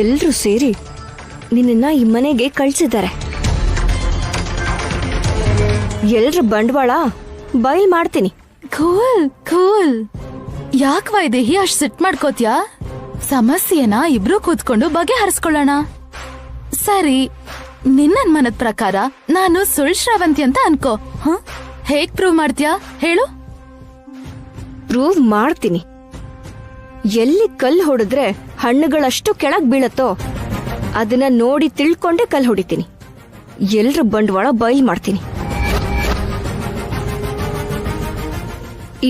ಎಲ್ರೂ ಸೇರಿ ನಿನ್ನ ಈ ಮನೆಗೆ ಕಳ್ಸಿದ್ದಾರೆ. ಎಲ್ರ ಬಂಡವಾಳ ಬಯಲ್ ಮಾಡ್ತೀನಿ. Cool cool. ಯಾಕ್ ವೈದೇಹಿ ಅಷ್ಟ್ ಸಿಟ್ ಮಾಡ್ಕೋತ್ಯಾ? ಸಮಸ್ಯೆನ ಇಬ್ರು ಕೂತ್ಕೊಂಡು ಬಗೆಹರಿಸ್ಕೊಳ್ಳೋಣ. ಸರಿ, ನಿನ್ನ ಮನದ ಪ್ರಕಾರ ನಾನು ಸುಳ್ ಶ್ರಾವಂತಿ ಅಂತ ಅನ್ಕೋ. ಹೇಗ್ ಪ್ರೂವ್ ಮಾಡ್ತೀಯಾ ಹೇಳು? ಪ್ರೂವ್ ಮಾಡ್ತೀನಿ. ಎಲ್ಲಿ ಕಲ್ಲು ಹೊಡೆದ್ರೆ ಹಣ್ಣುಗಳಷ್ಟು ಕೆಳಗ್ ಬೀಳತ್ತೋ ಅದನ್ನ ನೋಡಿ ತಿಳ್ಕೊಂಡೆ ಕಲ್ಲು ಹೊಡಿತೀನಿ. ಎಲ್ರ ಬಂಡವಾಳ ಬಯಲ್ ಮಾಡ್ತೀನಿ.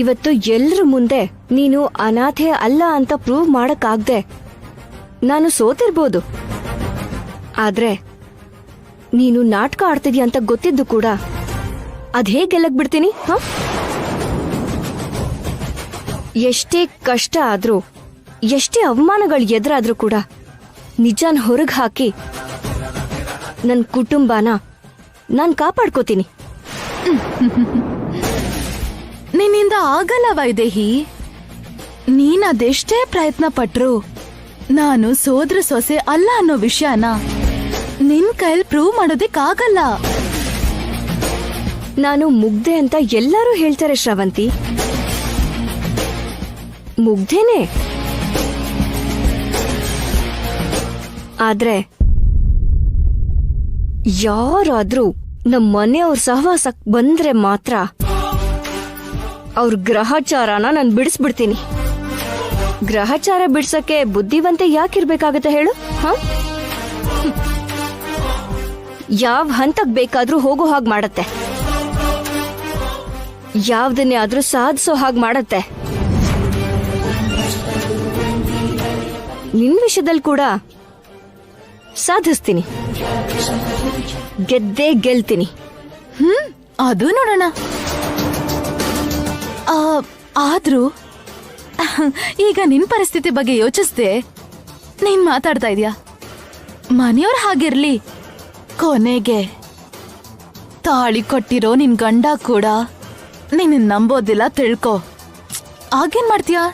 ಇವತ್ತು ಎಲ್ರ ಮುಂದೆ ನೀನು ಅನಾಥೆ ಅಲ್ಲ ಅಂತ ಪ್ರೂವ್ ಮಾಡಕ್ಕಾಗ್ದೆ ನಾನು ಸೋತಿರ್ಬೋದು. ಆದ್ರೆ ನೀನು ನಾಟಕ ಆಡ್ತಿದ್ಯಾ ಅಂತ ಗೊತ್ತಿದ್ದು ಕೂಡ ಅದ್ ಹೇಗ್ ಗೆಲ್ಲಕ್ ಬಿಡ್ತೀನಿ? ಎಷ್ಟೇ ಕಷ್ಟ ಆದ್ರೂ, ಎಷ್ಟೇ ಅವಮಾನಗಳು ಎದುರಾದ್ರೂ ಕೂಡ ನಿಜಾನ್ ಹೊರಗ್ ಹಾಕಿ ನನ್ ಕುಟುಂಬನ ನಾನ್ ಕಾಪಾಡ್ಕೋತೀನಿ. ನಿನ್ನಿಂದ ಆಗಲ್ಲ ವೈದೇಹಿ. ನೀನದೆಷ್ಟೇ ಪ್ರಯತ್ನ ಪಟ್ರು ನಾನು ಸೋದ್ರ ಸೊಸೆ ಅಲ್ಲ ಅನ್ನೋ ವಿಷಯನ ನಿನ್ ಕೈಲ್ ಪ್ರೂವ್ ಮಾಡೋದಕ್ಕಾಗಲ್ಲ. ನಾನು ಮುಗ್ಧೆ ಅಂತ ಎಲ್ಲರೂ ಹೇಳ್ತಾರೆ ಶ್ರಾವಂತಿ. ಮುಗ್ಧೇನೆ. ಆದ್ರೆ ಯಾರಾದ್ರೂ ನಮ್ಮ ಮನೆಯವ್ರ ಸಹವಾಸಕ್ ಬಂದ್ರೆ ಮಾತ್ರ ಅವ್ರ ಗ್ರಹಚಾರನ ನಾನು ಬಿಡಿಸ್ಬಿಡ್ತೀನಿ. ಗ್ರಹಚಾರ ಬಿಡ್ಸಕ್ಕೆ ಬುದ್ಧಿವಂತೆ ಯಾಕಿರ್ಬೇಕಾಗತ್ತೆ ಹೇಳು? ಯಾವ ಹಂತಕ್ ಬೇಕಾದ್ರೂ ಹೋಗೋ ಹಾಗೆ ಮಾಡತ್ತೆ, ಯಾವ್ದನ್ನೇ ಆದ್ರೂ ಸಾಧಿಸೋ ಹಾಗೆ ಮಾಡತ್ತೆ. ನಿನ್ ವಿಷಯದಲ್ಲಿ ಕೂಡ ಸಾಧಿಸ್ತೀನಿ, ಗೆದ್ದೇ ಗೆಲ್ತೀನಿ. ಅದು ನೋಡೋಣ. ಆದ್ರೂ ಈಗ ನಿನ್ ಪರಿಸ್ಥಿತಿ ಬಗ್ಗೆ ಯೋಚಿಸ್ದೆ ನೀನ್ ಮಾತಾಡ್ತಾ ಇದೀಯ. ಮನೆಯವ್ರ ಹಾಗಿರ್ಲಿ, ಕೊನೆಗೆ ತಾಳಿ ಕೊಟ್ಟಿರೋ ನಿನ್ ಗಂಡ ಕೂಡ ನೀನ್ ನಂಬೋದಿಲ್ಲ ತಿಳ್ಕೊ. ಆಗೇನ್ ಮಾಡ್ತೀಯಾ?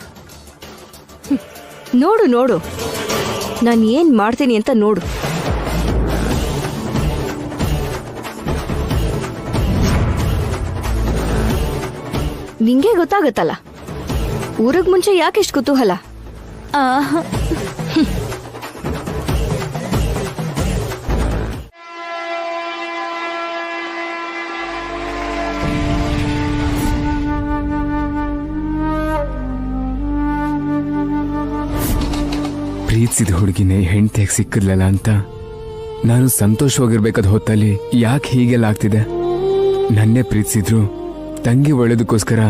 ನೋಡು ನೋಡು, ನಾನು ಏನ್ ಮಾಡ್ತೀನಿ ಅಂತ ನೋಡು. ನಿಂಗೆ ಗೊತ್ತಾಗತ್ತಲ್ಲ, ಊರಿಗ್ ಮುಂಚೆ ಯಾಕೆಷ್ಟು ಕುತೂಹಲ? ಪ್ರೀತಿಸಿದ ಹುಡುಗಿನೇ ಹೆಂಡತಿಯಾಗಿ ಸಿಕ್ಕಿರ್ಲಿಲ್ಲ ಅಂತ ನಾನು ಸಂತೋಷವಾಗಿರ್ಬೇಕಾದ ಹೊತ್ತಲ್ಲಿ ಯಾಕೆ ಹೀಗೆಲ್ಲ ಆಗ್ತಿದೆ? ನನ್ನೇ ಪ್ರೀತಿಸಿದ್ರು ತಂಗಿ ಒಳ್ಳೇದಕ್ಕೋಸ್ಕರ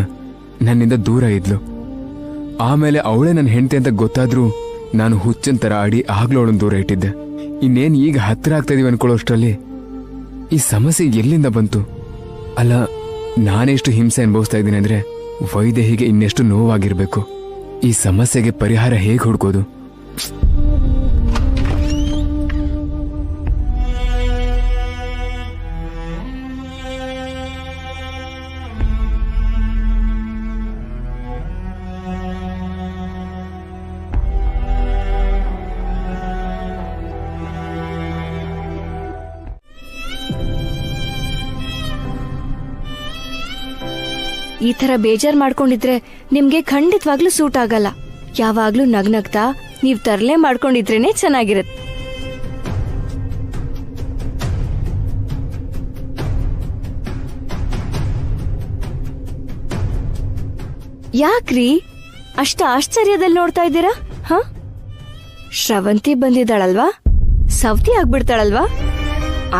ನನ್ನಿಂದ ದೂರ ಇದ್ಲು. ಆಮೇಲೆ ಅವಳೇ ನನ್ನ ಹೆಂಡತಿ ಅಂತ ಗೊತ್ತಾದ್ರೂ ನಾನು ಹುಚ್ಚನ್ ತರ ಆಡಿ ಆಗ್ಲೂ ಅವಳನ್ನ ದೂರ ಇಟ್ಟಿದ್ದೆ. ಇನ್ನೇನ್ ಈಗ ಹತ್ರ ಆಗ್ತಾ ಇದೀವಿ ಅನ್ಕೊಳ್ಳೋಷ್ಟರಲ್ಲಿ ಈ ಸಮಸ್ಯೆ ಎಲ್ಲಿಂದ ಬಂತು? ಅಲ್ಲ, ನಾನೆಷ್ಟು ಹಿಂಸೆ ಅನುಭವಿಸ್ತಾ ಇದ್ದೀನಿ ಅಂದ್ರೆ ವೈದೇಹಿಗೆ ಇನ್ನೆಷ್ಟು ನೋವಾಗಿರ್ಬೇಕು. ಈ ಸಮಸ್ಯೆಗೆ ಪರಿಹಾರ ಹೇಗೆ ಹುಡ್ಕೋದು? ಈ ತರ ಬೇಜಾರ್ ಮಾಡ್ಕೊಂಡಿದ್ರೆ ನಿಮ್ಗೆ ಖಂಡಿತವಾಗ್ಲೂ ಸೂಟ್ ಆಗಲ್ಲ. ಯಾವಾಗ್ಲೂ ನಗ್ನಗ್ತಾ ನೀವ್ ತರಲೆ ಮಾಡ್ಕೊಂಡಿದ್ರೇನೆ ಚೆನ್ನಾಗಿರತ್ತೆ. ಯಾಕ್ರಿ ಅಷ್ಟ ಆಶ್ಚರ್ಯದಲ್ಲಿ ನೋಡ್ತಾ ಇದ್ದೀರಾ? ಶ್ರವಂತಿ ಬಂದಿದ್ದಾಳಲ್ವಾ, ಸವತಿ ಆಗ್ಬಿಡ್ತಾಳಲ್ವಾ?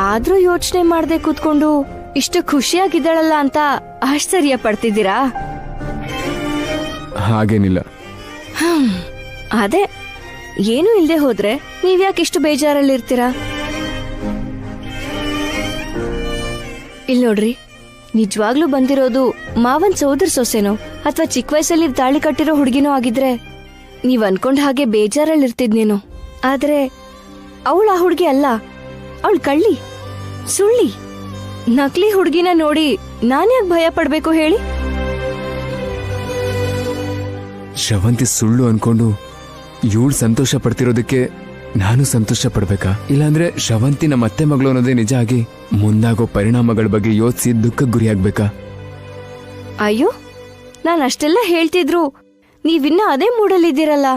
ಆದ್ರೂ ಯೋಚನೆ ಮಾಡ್ದೆ ಕೂತ್ಕೊಂಡು ಇಷ್ಟು ಖುಷಿಯಾಗಿದ್ದಾಳಲ್ಲ ಅಂತ ಆಶ್ಚರ್ಯ ಪಡ್ತಿದ್ದೀರಾ? ಹಾಗೇನಿಲ್ಲ. ಅದೇ ಏನು ಇಲ್ದೆ ಹೋದ್ರೆ ನೀವ್ಯಾಕೆ ಇಷ್ಟು ಬೇಜಾರಲ್ಲಿರ್ತೀರಾ? ಇಲ್ ನೋಡ್ರಿ, ನಿಜವಾಗ್ಲೂ ಬಂದಿರೋದು ಮಾವನ್ ಸೋದರ ಸೊಸೆನೋ ಅಥವಾ ಚಿಕ್ಕ ವಯಸ್ಸಲ್ಲಿ ತಾಳಿ ಕಟ್ಟಿರೋ ಹುಡುಗಿನೋ ಆಗಿದ್ರೆ ನೀವ್ ಅನ್ಕೊಂಡ್ ಹಾಗೆ ಬೇಜಾರಲ್ಲಿರ್ತಿದ್ನೇನೋ. ಆದ್ರೆ ಅವಳು ಆ ಹುಡುಗಿ ಅಲ್ಲ, ಅವಳು ಕಳ್ಳಿ, ಸುಳ್ಳಿ, ನಕಲಿ ಹುಡುಗಿನ ನೋಡಿ ನಾನ್ಯಾಕ್ ಭಯ ಪಡ್ಬೇಕು ಹೇಳಿ? ಶ್ರವಂತಿ ಸುಳ್ಳು ಅನ್ಕೊಂಡು ಇವಳು ಸಂತೋಷ ಪಡ್ತಿರೋದಕ್ಕೆ ನಾನು ಸಂತೋಷ ಪಡ್ಬೇಕಾ? ಇಲ್ಲಾಂದ್ರೆ ಶ್ರವಂತಿ ನಮ್ಮ ಅತ್ತೆ ಮಗಳು ಅನ್ನೋದೇ ನಿಜ ಆಗಿ ಮುಂದಾಗೋ ಪರಿಣಾಮಗಳ ಬಗ್ಗೆ ಯೋಚಿಸಿ ದುಃಖಕ್ಕೆ ಗುರಿಯಾಗ್ಬೇಕಾ? ಅಯ್ಯೋ, ನಾನು ಅಷ್ಟೆಲ್ಲ ಹೇಳ್ತಿದ್ರು ನೀವಿನ್ನ ಅದೇ ಮೂಡಲ್ಲಿದ್ದೀರಲ್ಲ.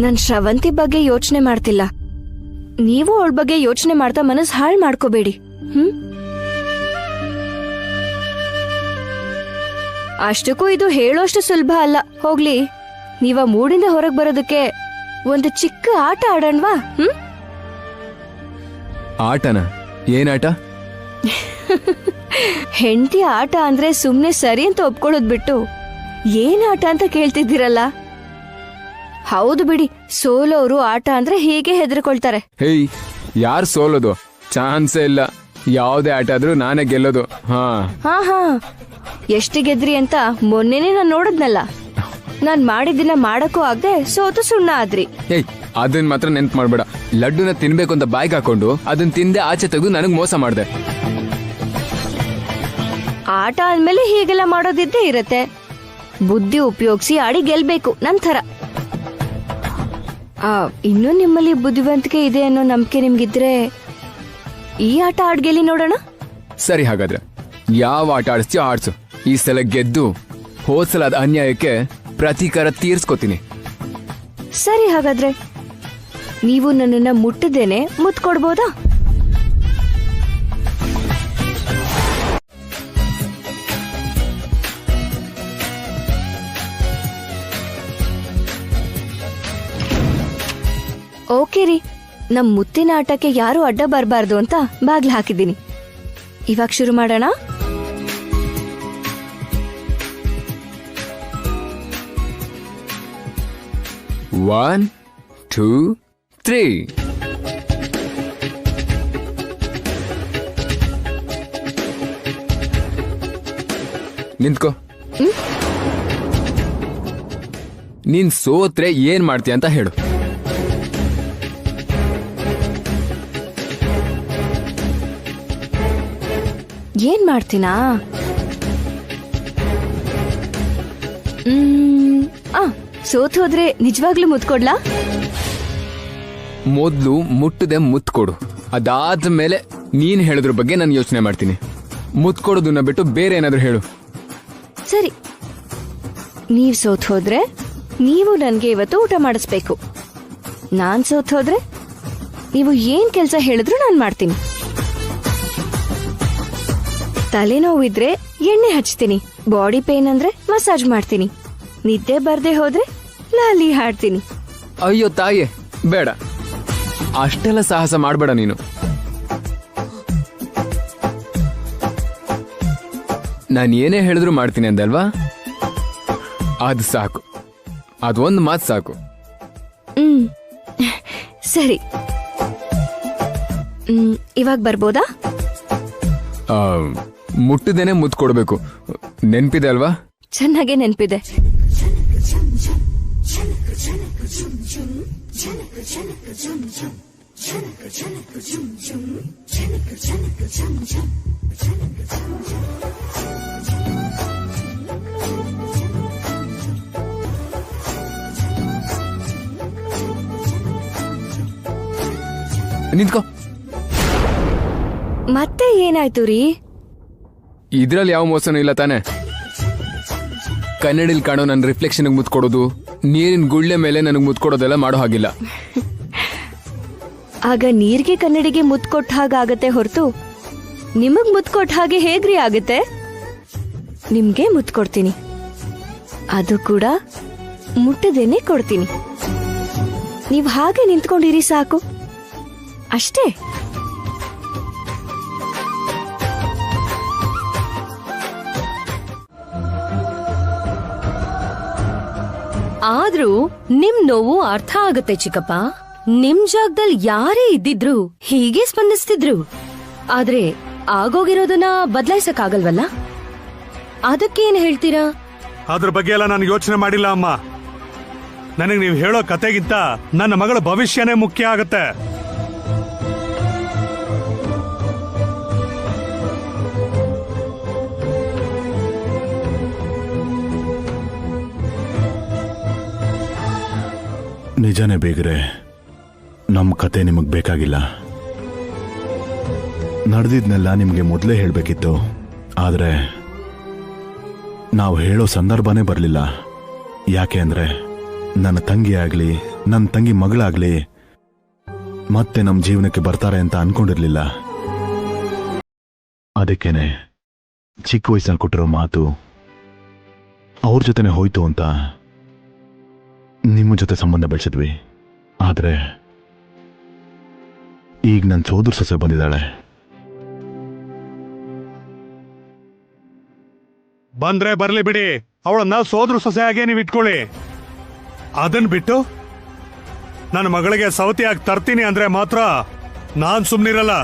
ನಾನ್ ಶ್ರವಂತಿ ಬಗ್ಗೆ ಯೋಚನೆ ಮಾಡ್ತಿಲ್ಲ. ನೀವು ಅವಳ ಬಗ್ಗೆ ಯೋಚನೆ ಮಾಡ್ತಾ ಮನಸ್ಸು ಹಾಳು ಮಾಡ್ಕೋಬೇಡಿ. ಅಷ್ಟಕ್ಕೂ ಇದು ಹೇಳೋಷ್ಟು ಸುಲಭ ಅಲ್ಲ. ಹೋಗ್ಲಿ, ನೀವ ಮೂಡಿಂದ ಹೊರಗೆ ಬರೋದಕ್ಕೆ ಒಂದು ಚಿಕ್ಕ ಆಟ ಆಡೋಣವಾ? ಆಟನ? ಏನಾಟ? ಹೆಂಡತಿ ಆಟ ಅಂದ್ರೆ ಸುಮ್ನೆ ಸರಿ ಅಂತ ಒಪ್ಕೊಳ್ಳೋದ್ ಬಿಟ್ಟು ಏನ್ ಆಟ ಅಂತ ಕೇಳ್ತಿದ್ದೀರಲ್ಲ. ಹೌದು ಬಿಡಿ, ಸೋಲೋರು ಆಟ ಅಂದ್ರೆ ಹೀಗೆ ಹೆದರ್ಕೊಳ್ತಾರೆ. ಹೇಯ್, ಯಾರು ಸೋಲೋದು? ಚಾನ್ಸೇ ಇಲ್ಲ. ಯಾವುದೇ ಆಟ ಆದ್ರೂ ನಾನೇ ಗೆಲ್ಲೋದು. ಹಾ ಹಾ, ಎಷ್ಟು ಗೆದ್ರಿ ಅಂತ ಮೊನ್ನೆನೆ ನಾನ್ ನೋಡಿದ್ನಲ್ಲ. ನಾನ್ ಮಾಡಿದ್ದಿನ ಮಾಡಕ್ಕೂ ಆಗದೆ ಸೋತು ಸುಣ್ಣ ಆದ್ರಿ. ಏಯ್, ಅದನ್ ಮಾತ್ರ ನೆನ್ಪು ಮಾಡ್ಬೇಡ. ಲಡ್ಡುನ ತಿನ್ಬೇಕು ಅಂತ ಬಾಯ್ಗೆ ಹಾಕೊಂಡು ಅದನ್ನ ತಿಂದೆ ಆಚೆ ತೆಗೆದು ನನಗ್ ಮೋಸ ಮಾಡ್ದೆ. ಆಟ ಅಂದ್ಮೇಲೆ ಹೀಗೆಲ್ಲ ಮಾಡೋದಿದ್ದೇ ಇರತ್ತೆ. ಬುದ್ಧಿ ಉಪಯೋಗಿಸಿ ಆಡಿ ಗೆಲ್ಬೇಕು ನಂತರ. ಇನ್ನೂ ನಿಮ್ಮಲ್ಲಿ ಬುದ್ಧಿವಂತಿಕೆ ಇದೆ ಅನ್ನೋ ನಂಬಿಕೆ ನಿಮ್ಗಿದ್ರೆ ಈ ಆಟ ಆಡ್ಗೆಲ್ಲಿ ನೋಡೋಣ. ಸರಿ, ಹಾಗಾದ್ರೆ ಯಾವ ಆಟ ಆಡಿಸ್ತೀಯೋ ಆಡ್ಸು. ಈ ಸಲ ಗೆದ್ದು ಹೋದ್ಸಲ ಅದ ಅನ್ಯಾಯಕ್ಕೆ ಪ್ರತೀಕಾರ ತೀರ್ಸ್ಕೊತೀನಿ. ಸರಿ, ಹಾಗಾದ್ರೆ ನೀವು ನನ್ನನ್ನ ಮುಟ್ಟದೇನೆ ಮುತ್ಕೊಡ್ಬೋದಾ? ಓಕೆ ರೀ, ನಮ್ ಮುತ್ತಿನ ಆಟಕ್ಕೆ ಯಾರು ಅಡ್ಡ ಬರಬಾರ್ದು ಅಂತ ಬಾಗ್ಲು ಹಾಕಿದ್ದೀನಿ. ಇವಾಗ ಶುರು ಮಾಡೋಣ. One, two, three. ನಿಂತ್ಕೋ. ನೀನ್ ಸೋತ್ರೆ ಏನ್ ಮಾಡ್ತೀಯ ಅಂತ ಹೇಳು. ಏನ್ ಮಾಡ್ತೀನಾ? ಸೋತ್ ಹೋದ್ರೆ ನಿಜವಾಗ್ಲೂ ಮುತ್ಕೊಡ್ಲಾ? ಮೊದ್ಲು ಮುಟ್ಟದೆ ಮುತ್ಕೊಡು. ಅದಾದ್ಮೇಲೆ ನೀನ್ ಹೇಳೋದ್ರ ಬಗ್ಗೆ ನಾನು ಯೋಚನೆ ಮಾಡ್ತೀನಿ. ಮುತ್ಕೊಡೋದನ್ನ ಬಿಟ್ಟು ಬೇರೆ ಏನಾದ್ರೂ ಹೇಳು. ಸರಿ, ನೀವ್ ಸೋತ್ ಹೋದ್ರೆ ನೀವು ನನ್ಗೆ ಇವತ್ತು ಊಟ ಮಾಡಿಸ್ಬೇಕು. ನಾನ್ ಸೋತ್ ಹೋದ್ರೆ ನೀವು ಏನ್ ಕೆಲ್ಸ ಹೇಳಿದ್ರು ನಾನ್ ಮಾಡ್ತೀನಿ. ತಲೆನೋವಿದ್ರೆ ಎಣ್ಣೆ ಹಚ್ತೀನಿ. ಬಾಡಿ ಪೇನ್ ಅಂದ್ರೆ ಮಸಾಜ್ ಮಾಡ್ತೀನಿ. ನಿದ್ದೆ ಬರ್ದೆ ಹೋದ್ರೆ ಲಾಲಿ ಹಾಡ್ತೀನಿ. ಅಯ್ಯೋ ತಾಯೇ, ಬೇಡ, ಅಷ್ಟೆಲ್ಲ ಸಾಹಸ ಮಾಡ್ಬೇಡ ನೀನು. ನಾನು ಏನೇ ಹೇಳಿದ್ರು ಮಾಡ್ತೀನಿ ಅಂದಲ್ವಾ? ಅದು ಸಾಕು, ಅದೊಂದು ಮಾತು ಸಾಕು. ಸರಿ, ಇವಾಗ ಬರ್ಬೋದಾ? ಮುಟ್ಟದೇನೆ ಮುತ್ತು ಕೊಡ್ಬೇಕು. ನೆನ್ಪಿದೆ ಅಲ್ವಾ? ಚೆನ್ನಾಗೆ ನೆನ್ಪಿದೆ. ನಿಂತ್ಕೋ. ಮತ್ತೆ ಏನಾಯ್ತು ರೀ? ಇದ್ರಲ್ಲಿ ಯಾವ ಮೋಸನೂ ಇಲ್ಲ ತಾನೆ? ಕನ್ನಡಿಲ್ ಕಾಣೋ ನನ್ನ ರಿಫ್ಲೆಕ್ಷನ್ ಮುತ್ಕೊಡೋದು, ನೀರಿನ ಗುಳ್ಳೆ ಮೇಲೆ ನನಗೆ ಮುತ್ಕೊಡೋದೆಲ್ಲ ಮಾಡೋ ಹಾಗಿಲ್ಲ. ಆಗ ನೀರ್ಗೆ ಕನ್ನಡಿಗೆ ಮುತ್ಕೊಟ್ಟ ಹಾಗಾಗತ್ತೆ ಹೊರತು ನಿಮಗ್ ಮುತ್ಕೊಟ್ಟ ಹಾಗೆ ಹೇಗ್ರಿ ಆಗತ್ತೆ? ನಿಮ್ಗೆ ಮುತ್ಕೊಡ್ತೀನಿ, ಅದು ಕೂಡ ಮುಟ್ಟದೇನೆ ಕೊಡ್ತೀನಿ. ನೀವ್ ಹಾಗೆ ನಿಂತ್ಕೊಂಡಿರಿ ಸಾಕು, ಅಷ್ಟೇ. ಆದ್ರೂ ನಿಮ್ ನೋವು ಅರ್ಥ ಆಗತ್ತೆ ಚಿಕ್ಕಪ್ಪ. ನಿಮ್ ಜಾಗದಲ್ಲಿ ಯಾರೇ ಇದ್ದಿದ್ರು ಹೀಗೆ ಸ್ಪಂದಿಸ್ತಿದ್ರು. ಆದ್ರೆ ಆಗೋಗಿರೋದನ್ನ ಬದಲಾಯಿಸಕ್ಕಾಗಲ್ವಲ್ಲ? ಅದಕ್ಕೇನ್ ಹೇಳ್ತೀರಾ? ಅದ್ರ ಬಗ್ಗೆ ಎಲ್ಲ ನಾನು ಯೋಚನೆ ಮಾಡಿಲ್ಲ ಅಮ್ಮ. ನನಗೆ ನೀವು ಹೇಳೋ ಕತೆಗಿಂತ ನನ್ನ ಮಗಳ ಭವಿಷ್ಯನೇ ಮುಖ್ಯ ಆಗತ್ತೆ. ನಿಜನೇ ಬೇಗ್ರೆ, ನಮ್ಮ ಕತೆ ನಿಮಗೆ ಬೇಕಾಗಿಲ್ಲ. ನಡೆದಿದ್ನೆಲ್ಲ ನಿಮಗೆ ಮೊದಲೇ ಹೇಳಬೇಕಿತ್ತು. ಆದರೆ ನಾವು ಹೇಳೋ ಸಂದರ್ಭನೇ ಬರಲಿಲ್ಲ. ಯಾಕೆ ಅಂದರೆ ನನ್ನ ತಂಗಿ ಆಗಲಿ ನನ್ನ ತಂಗಿ ಮಗಳಾಗಲಿ ಮತ್ತೆ ನಮ್ಮ ಜೀವನಕ್ಕೆ ಬರ್ತಾರೆ ಅಂತ ಅನ್ಕೊಂಡಿರ್ಲಿಲ್ಲ. ಅದಕ್ಕೇನೆ ಚಿಕ್ಕ ವಯಸ್ಸಲ್ಲಿ ಕೊಟ್ಟಿರೋ ಮಾತು ಅವ್ರ ಜೊತೆನೆ ಹೋಯ್ತು ಅಂತ ನಿಮ್ಮ ಜೊತೆ ಸಂಬಂಧ ಬೆಳೆಸಿದ್ವಿ. ಆದರೆ ಈಗ ನನ್ನ ಸೋದರ ಸೊಸೆ ಬಂದಿದ್ದಾಳೆ. ಬಂದ್ರೆ ಬರ್ಲಿ ಬಿಡಿ, ಅವಳನ್ನ ಸೋದರ ಸೊಸೆಯಾಗೆ ನೀವು ಇಟ್ಕೊಳ್ಳಿ. ಅದನ್ ಬಿಟ್ಟು ನನ್ನ ಮಗಳಿಗೆ ಸವತಿಯಾಗಿ ತರ್ತೀನಿ ಅಂದ್ರೆ ಮಾತ್ರ ನಾನ್ ಸುಮ್ನಿರಲ್ಲ.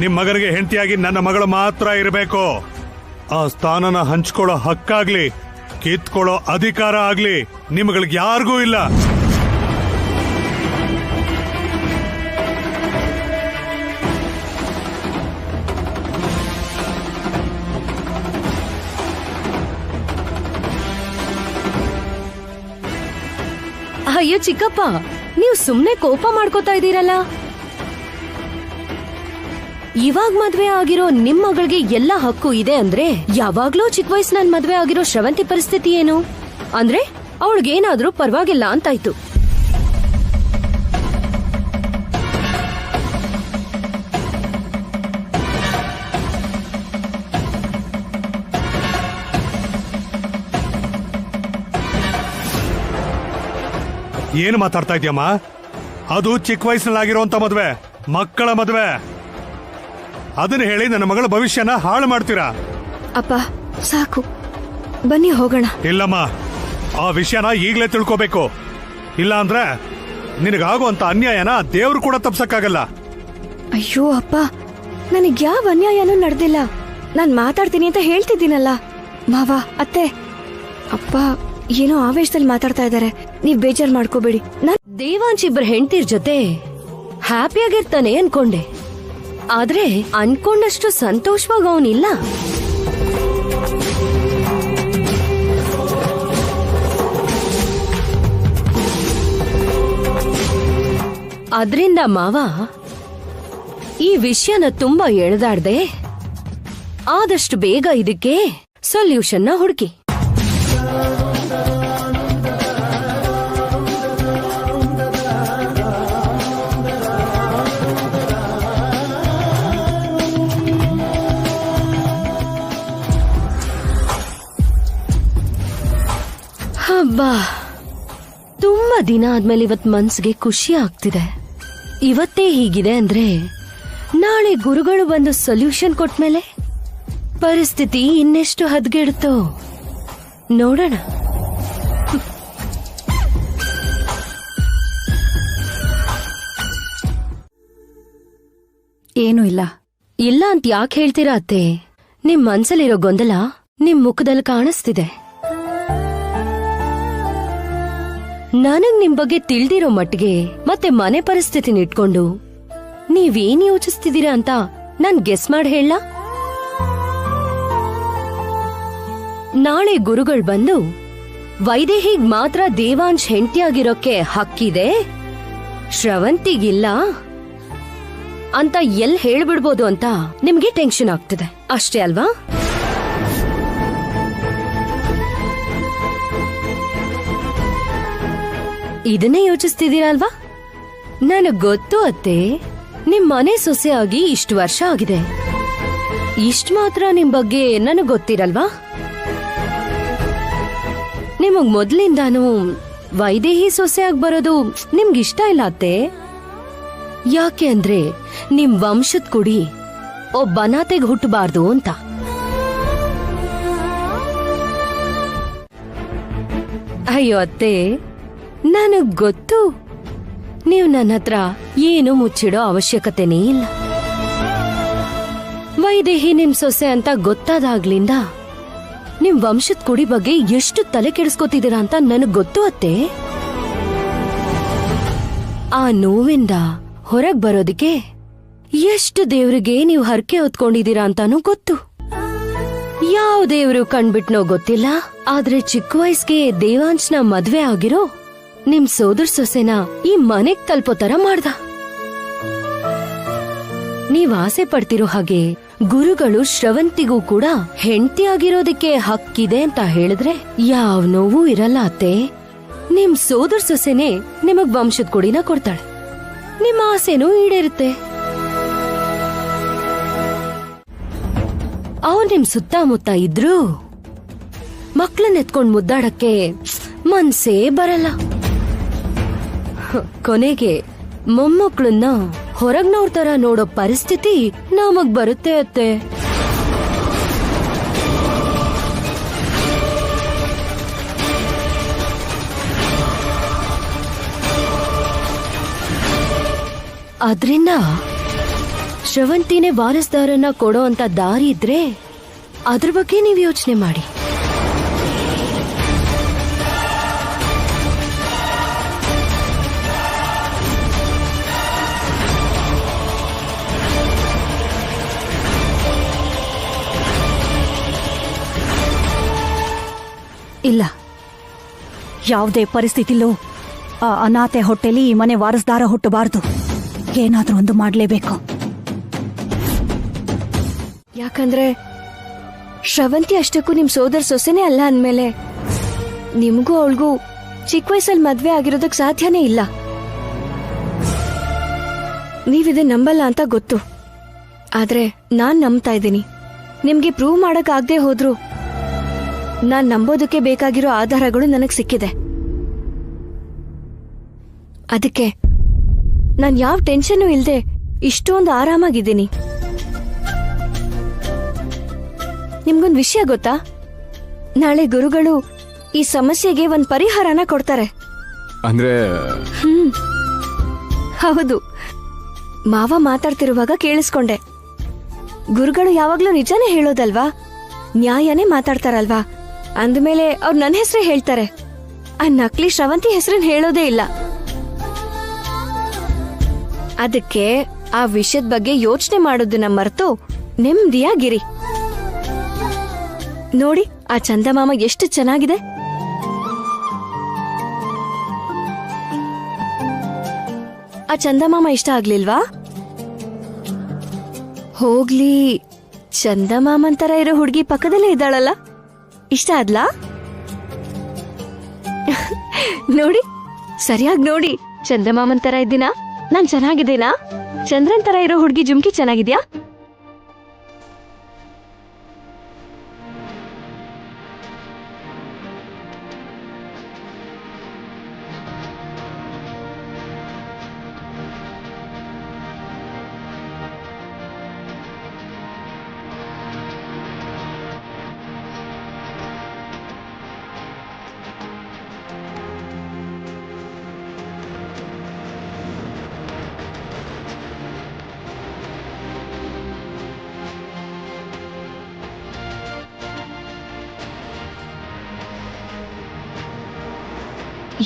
ನಿಮ್ ಮಗನಿಗೆ ಹೆಂಡತಿಯಾಗಿ ನನ್ನ ಮಗಳು ಮಾತ್ರ ಇರಬೇಕು. ಆ ಸ್ಥಾನನ ಹಂಚ್ಕೊಳ್ಳೋ ಹಕ್ಕಾಗ್ಲಿ ಕಿತ್ಕೊಳ್ಳೋ ಅಧಿಕಾರ ಆಗ್ಲಿ ನಿಮ್ಗಳಿಗೆ ಯಾರಿಗೂ ಇಲ್ಲ. ಅಯ್ಯೋ ಚಿಕ್ಕಪ್ಪ, ನೀವು ಸುಮ್ನೆ ಕೋಪ ಮಾಡ್ಕೋತಾ ಇದ್ದೀರಲ್ಲ. ಇವಾಗ ಮದ್ವೆ ಆಗಿರೋ ನಿಮ್ ಮಗಳಿಗೆ ಎಲ್ಲ ಹಕ್ಕು ಇದೆ ಅಂದ್ರೆ ಯಾವಾಗ್ಲೂ ಚಿಕ್ಕ ವಯಸ್ಸಿನಲ್ಲಿ ಮದ್ವೆ ಆಗಿರೋ ಶ್ರವಂತಿ ಪರಿಸ್ಥಿತಿ ಏನು? ಅಂದ್ರೆ ಅವಳಿಗೇನಾದ್ರೂ ಪರವಾಗಿಲ್ಲ ಅಂತಾಯ್ತು. ಏನು ಮಾತಾಡ್ತಾ ಇದ್ಯಮ್ಮ? ಅದು ಚಿಕ್ಕ ವಯಸ್ಸಿನಲ್ಲಾಗಿರುವಂತ ಮದ್ವೆ, ಮಕ್ಕಳ ಮದ್ವೆ. ಅದನ್ನ ಹೇಳಿ ನನ್ನ ಮಗಳ ಭವಿಷ್ಯನ ಹಾಳು ಮಾಡ್ತೀರಾ? ಅಪ್ಪ ಸಾಕು, ಬನ್ನಿ ಹೋಗೋಣ. ಇಲ್ಲಮ್ಮ, ಆ ವಿಷಯನ ಈಗಲೇ ತಿಳ್ಕೋಬೇಕು. ಇಲ್ಲ ಅಂದ್ರೆ ನಿನಗಾಗುವಂತ ಅನ್ಯಾಯನ ದೇವ್ರು ಕೂಡ ತಪ್ಸಕ್ಕಾಗಲ್ಲ. ಅಯ್ಯೋ ಅಪ್ಪ, ನನಗ್ ಯಾವ ಅನ್ಯಾಯನೂ ನಡೆದಿಲ್ಲ. ನಾನ್ ಮಾತಾಡ್ತೀನಿ ಅಂತ ಹೇಳ್ತಿದ್ದೀನಲ್ಲ. ಮಾವ, ಅತ್ತೆ, ಅಪ್ಪ ಏನೋ ಆವೇಶದಲ್ಲಿ ಮಾತಾಡ್ತಾ ಇದ್ದಾರೆ. ನೀವ್ ಬೇಜಾರ್ ಮಾಡ್ಕೋಬೇಡಿ. ದೇವಾಂಶ್ ಇಬ್ಬರ ಹೆಂಡತಿರ್ ಜೊತೆ ಹ್ಯಾಪಿಯಾಗಿರ್ತಾನೆ ಅನ್ಕೊಂಡೆ. ಆದ್ರೆ ಅನ್ಕೊಂಡಷ್ಟು ಸಂತೋಷವಾಗ ಅವನಿಲ್ಲ. ಅದ್ರಿಂದ ಮಾವ ಈ ವಿಷಯನ ತುಂಬಾ ಎಳೆದಾಡ್ದೆ. ಆದಷ್ಟು ಬೇಗ ಇದಕ್ಕೆ ಸೊಲ್ಯೂಷನ್ನ ಹುಡುಕಿ. ಹಬ್ಬಾ, ತುಂಬಾ ದಿನ ಆದ್ಮೇಲೆ ಇವತ್ ಮನ್ಸಿಗೆ ಖುಷಿ ಆಗ್ತಿದೆ. ಇವತ್ತೇ ಹೀಗಿದೆ ಅಂದ್ರೆ ನಾಳೆ ಗುರುಗಳು ಬಂದು ಸೊಲ್ಯೂಷನ್ ಕೊಟ್ಮೇಲೆ ಪರಿಸ್ಥಿತಿ ಇನ್ನೆಷ್ಟು ಹದಗೆಡುತ್ತೋ ನೋಡೋಣ. ಏನೂ ಇಲ್ಲ. ಇಲ್ಲ ಅಂತ ಯಾಕೆ ಹೇಳ್ತೀರಾ ಅತ್ತೆ? ನಿಮ್ ಮನ್ಸಲ್ಲಿರೋ ಗೊಂದಲ ನಿಮ್ ಮುಖದಲ್ಲಿ ಕಾಣಿಸ್ತಿದೆ. ನನಗ್ ನಿಮ್ ಬಗ್ಗೆ ತಿಳ್ದಿರೋ ಮಟ್ಟಿಗೆ ಮತ್ತೆ ಮನೆ ಪರಿಸ್ಥಿತಿನ ಇಟ್ಕೊಂಡು ನೀವೇನ್ ಯೋಚಿಸ್ತಿದ್ದೀರಾ ಅಂತ ನಾನ್ ಗೆಸ್ ಮಾಡಿ ಹೇಳ. ನಾಳೆ ಗುರುಗಳು ಬಂದು ವೈದೇಹಿಗ್ ಮಾತ್ರ ದೇವಾಂಶ್ ಹೆಂಡತಿಯಾಗಿರೋಕೆ ಹಕ್ಕಿದೆ, ಶ್ರವಂತಿಗಿಲ್ಲ ಅಂತ ಎಲ್ ಹೇಳ್ಬಿಡ್ಬೋದು ಅಂತ ನಿಮ್ಗೆ ಟೆನ್ಷನ್ ಆಗ್ತಿದೆ ಅಷ್ಟೇ ಅಲ್ವಾ? ಇದನ್ನೇ ಯೋಚಿಸ್ತಿದ್ದೀರಾ ಅಲ್ವಾ? ನನಗ್ ಗೊತ್ತು ಅತ್ತೆ, ನಿಮ್ ಮನೆ ಸೊಸೆಯಾಗಿ ಇಷ್ಟು ವರ್ಷ ಆಗಿದೆ. ಇಷ್ಟ ಮಾತ್ರ ನಿಮ್ ಬಗ್ಗೆ ನನಗ್ ಗೊತ್ತಿರಲ್ವಾ? ನಿಮಗ್ ಮೊದ್ಲಿಂದಾನು ವೈದೇಹಿ ಸೊಸೆಯಾಗಿ ಬರೋದು ನಿಮ್ಗಿಷ್ಟ ಇಲ್ಲ ಅತ್ತೆ. ಯಾಕೆ ಅಂದ್ರೆ ನಿಮ್ ವಂಶದ ಕುಡಿ ಒಬ್ಬ ಅನಾಥೆಗೆ ಹುಟ್ಟಬಾರ್ದು ಅಂತ. ಅಯ್ಯೋ ಅತ್ತೆ, ನನಗ್ ಗೊತ್ತು ನೀವು ನನ್ನ ಹತ್ರ ಏನು ಮುಚ್ಚಿಡೋ ಅವಶ್ಯಕತೆನೇ ಇಲ್ಲ. ವೈದೇಹಿ ನಿಮ್ ಸೊಸೆ ಅಂತ ಗೊತ್ತಾದಾಗ್ಲಿಂದ ನಿಮ್ ವಂಶದ ಕುಡಿ ಬಗ್ಗೆ ಎಷ್ಟು ತಲೆ ಕೆಡಿಸ್ಕೊತಿದ್ದೀರಾ ಅಂತ ನನಗ್ ಗೊತ್ತು ಅತ್ತೆ. ಆ ನೋವಿಂದ ಹೊರಗ್ ಬರೋದಕ್ಕೆ ಎಷ್ಟು ದೇವ್ರಿಗೆ ನೀವು ಹರಕೆ ಹೊತ್ಕೊಂಡಿದೀರಾ ಅಂತಾನೂ ಗೊತ್ತು. ಯಾವ ದೇವ್ರು ಕಣ್ಬಿಟ್ನೋ ಗೊತ್ತಿಲ್ಲ, ಆದ್ರೆ ಚಿಕ್ಕ ವಯಸ್ಸಿಗೆ ದೇವಾಂಶ್ನ ಮದ್ವೆ ಆಗಿರೋ ನಿಮ್ ಸೋದರ ಸೊಸೆನ ಈ ಮನೆಗ್ ತಲುಪೋ ತರ ಮಾಡ್ದ. ನೀವ್ ಆಸೆ ಪಡ್ತಿರೋ ಹಾಗೆ ಗುರುಗಳು ಶ್ರವಂತಿಗೂ ಕೂಡ ಹೆಂಡತಿ ಆಗಿರೋದಕ್ಕೆ ಹಕ್ಕಿದೆ ಅಂತ ಹೇಳಿದ್ರೆ ಯಾವ ನೋವು ಇರಲ್ಲ ಅತ್ತೆ. ನಿಮ್ ಸೋದರ ಸೊಸೆನೆ ನಿಮಗ್ ವಂಶದ ಕೊಡಿನ ಕೊಡ್ತಾಳೆ, ನಿಮ್ಮ ಆಸೆನೂ ಈಡೇರುತ್ತೆ. ಅವ್ರು ನಿಮ್ ಸುತ್ತಮುತ್ತ ಇದ್ರು ಮಕ್ಳನ್ನ ಎತ್ಕೊಂಡ್ ಮುದ್ದಾಡಕ್ಕೆ ಮನ್ಸೇ ಬರಲ್ಲ. ಕೊನೆಗೆ ಮೊಮ್ಮಕ್ಳನ್ನ ಹೊರಗ್ನವ್ರ ತರ ನೋಡೋ ಪರಿಸ್ಥಿತಿ ನಮಗ್ ಬರುತ್ತೆ ಅತ್ತೆ. ಅದ್ರಿಂದ ಶ್ರವಂತಿನೇ ವಾರಸ್ದಾರನ್ನ ಕೊಡೋ ಅಂತ ದಾರಿ ಇದ್ರೆ ಅದ್ರ ಬಗ್ಗೆ ನೀವು ಯೋಚನೆ ಮಾಡಿ. ಇಲ್ಲ, ಯಾವುದೇ ಪರಿಸ್ಥಿತಿಲೂ ಆ ಅನಾಥೆ ಹೊಟ್ಟೆಲಿ ಈ ಮನೆ ವಾರಸ್ದಾರ ಹುಟ್ಟಬಾರ್ದು. ಏನಾದ್ರೂ ಒಂದು ಮಾಡ್ಲೇಬೇಕು. ಯಾಕಂದ್ರೆ ಶ್ರವಂತಿ ಅಷ್ಟಕ್ಕೂ ನಿಮ್ ಸೋದರ ಸೊಸೆನೇ ಅಲ್ಲ ಅಂದ್ಮೇಲೆ ನಿಮ್ಗೂ ಅವಳಿಗೂ ಚಿಕ್ಕ ವಯಸ್ಸಲ್ಲಿ ಮದ್ವೆ ಆಗಿರೋದಕ್ ಸಾಧ್ಯನೇ ಇಲ್ಲ. ನೀವಿದೆ ನಂಬಲ್ಲ ಅಂತ ಗೊತ್ತು, ಆದ್ರೆ ನಾನ್ ನಂಬ್ತಾ ಇದ್ದೀನಿ. ನಿಮ್ಗೆ ಪ್ರೂವ್ ಮಾಡಕ್ ಆಗದೆ ಹೋದ್ರು ನಾನ್ ನಂಬೋದಕ್ಕೆ ಬೇಕಾಗಿರೋ ಆಧಾರಗಳು ನನಗ್ ಸಿಕ್ಕಿದೆ. ಅದಕ್ಕೆ ನಾನ್ ಯಾವ ಟೆನ್ಷನ್ ಇಲ್ದೆ ಇಷ್ಟೊಂದು ಆರಾಮಾಗಿದ್ದೀನಿ. ನಿಮ್ಗೊಂದ್ ವಿಷಯ ಗೊತ್ತಾ? ನಾಳೆ ಗುರುಗಳು ಈ ಸಮಸ್ಯೆಗೆ ಒಂದ್ ಪರಿಹಾರನ ಕೊಡ್ತಾರೆ. ಅಂದ್ರೆ ಹೌದು, ಮಾವ ಮಾತಾಡ್ತಿರುವಾಗ ಕೇಳಿಸ್ಕೊಂಡೆ. ಗುರುಗಳು ಯಾವಾಗ್ಲೂ ನಿಜಾನೇ ಹೇಳೋದಲ್ವಾ, ನ್ಯಾಯನೇ ಮಾತಾಡ್ತಾರಲ್ವಾ, ಅಂದ್ಮೇಲೆ ಅವ್ರು ನನ್ನ ಹೆಸರೇ ಹೇಳ್ತಾರೆ. ಆ ನಕಲಿ ಶ್ರವಂತಿ ಹೆಸರನ್ನ ಹೇಳೋದೇ ಇಲ್ಲ. ಅದಕ್ಕೆ ಆ ವಿಷಯದ ಬಗ್ಗೆ ಯೋಚನೆ ಮಾಡೋದನ್ನ ಮರೆತು ನೆಮ್ಮದಿಯಾಗಿರಿ. ನೋಡಿ, ಆ ಚಂದಮಾಮ ಎಷ್ಟು ಚೆನ್ನಾಗಿದೆ. ಆ ಚಂದಮಾಮ ಇಷ್ಟ ಆಗ್ಲಿಲ್ವಾ? ಹೋಗ್ಲಿ, ಚಂದಮಾಮನ್ ತರ ಇರೋ ಹುಡುಗಿ ಪಕ್ಕದಲ್ಲೇ ಇದ್ದಾಳಲ್ಲ, ಇಷ್ಟ ಆದ್ಲಾ? ನೋಡಿ, ಸರಿಯಾಗಿ ನೋಡಿ, ಚಂದಮಾಮನ್ ತರ ಇದ್ದೀನಾ? ನಾನ್ ಚೆನ್ನಾಗಿದ್ದೀನಾ? ಚಂದ್ರನ್ ತರ ಇರೋ ಹುಡುಗಿ ಜುಮ್ಕಿ ಚೆನ್ನಾಗಿದ್ಯಾ?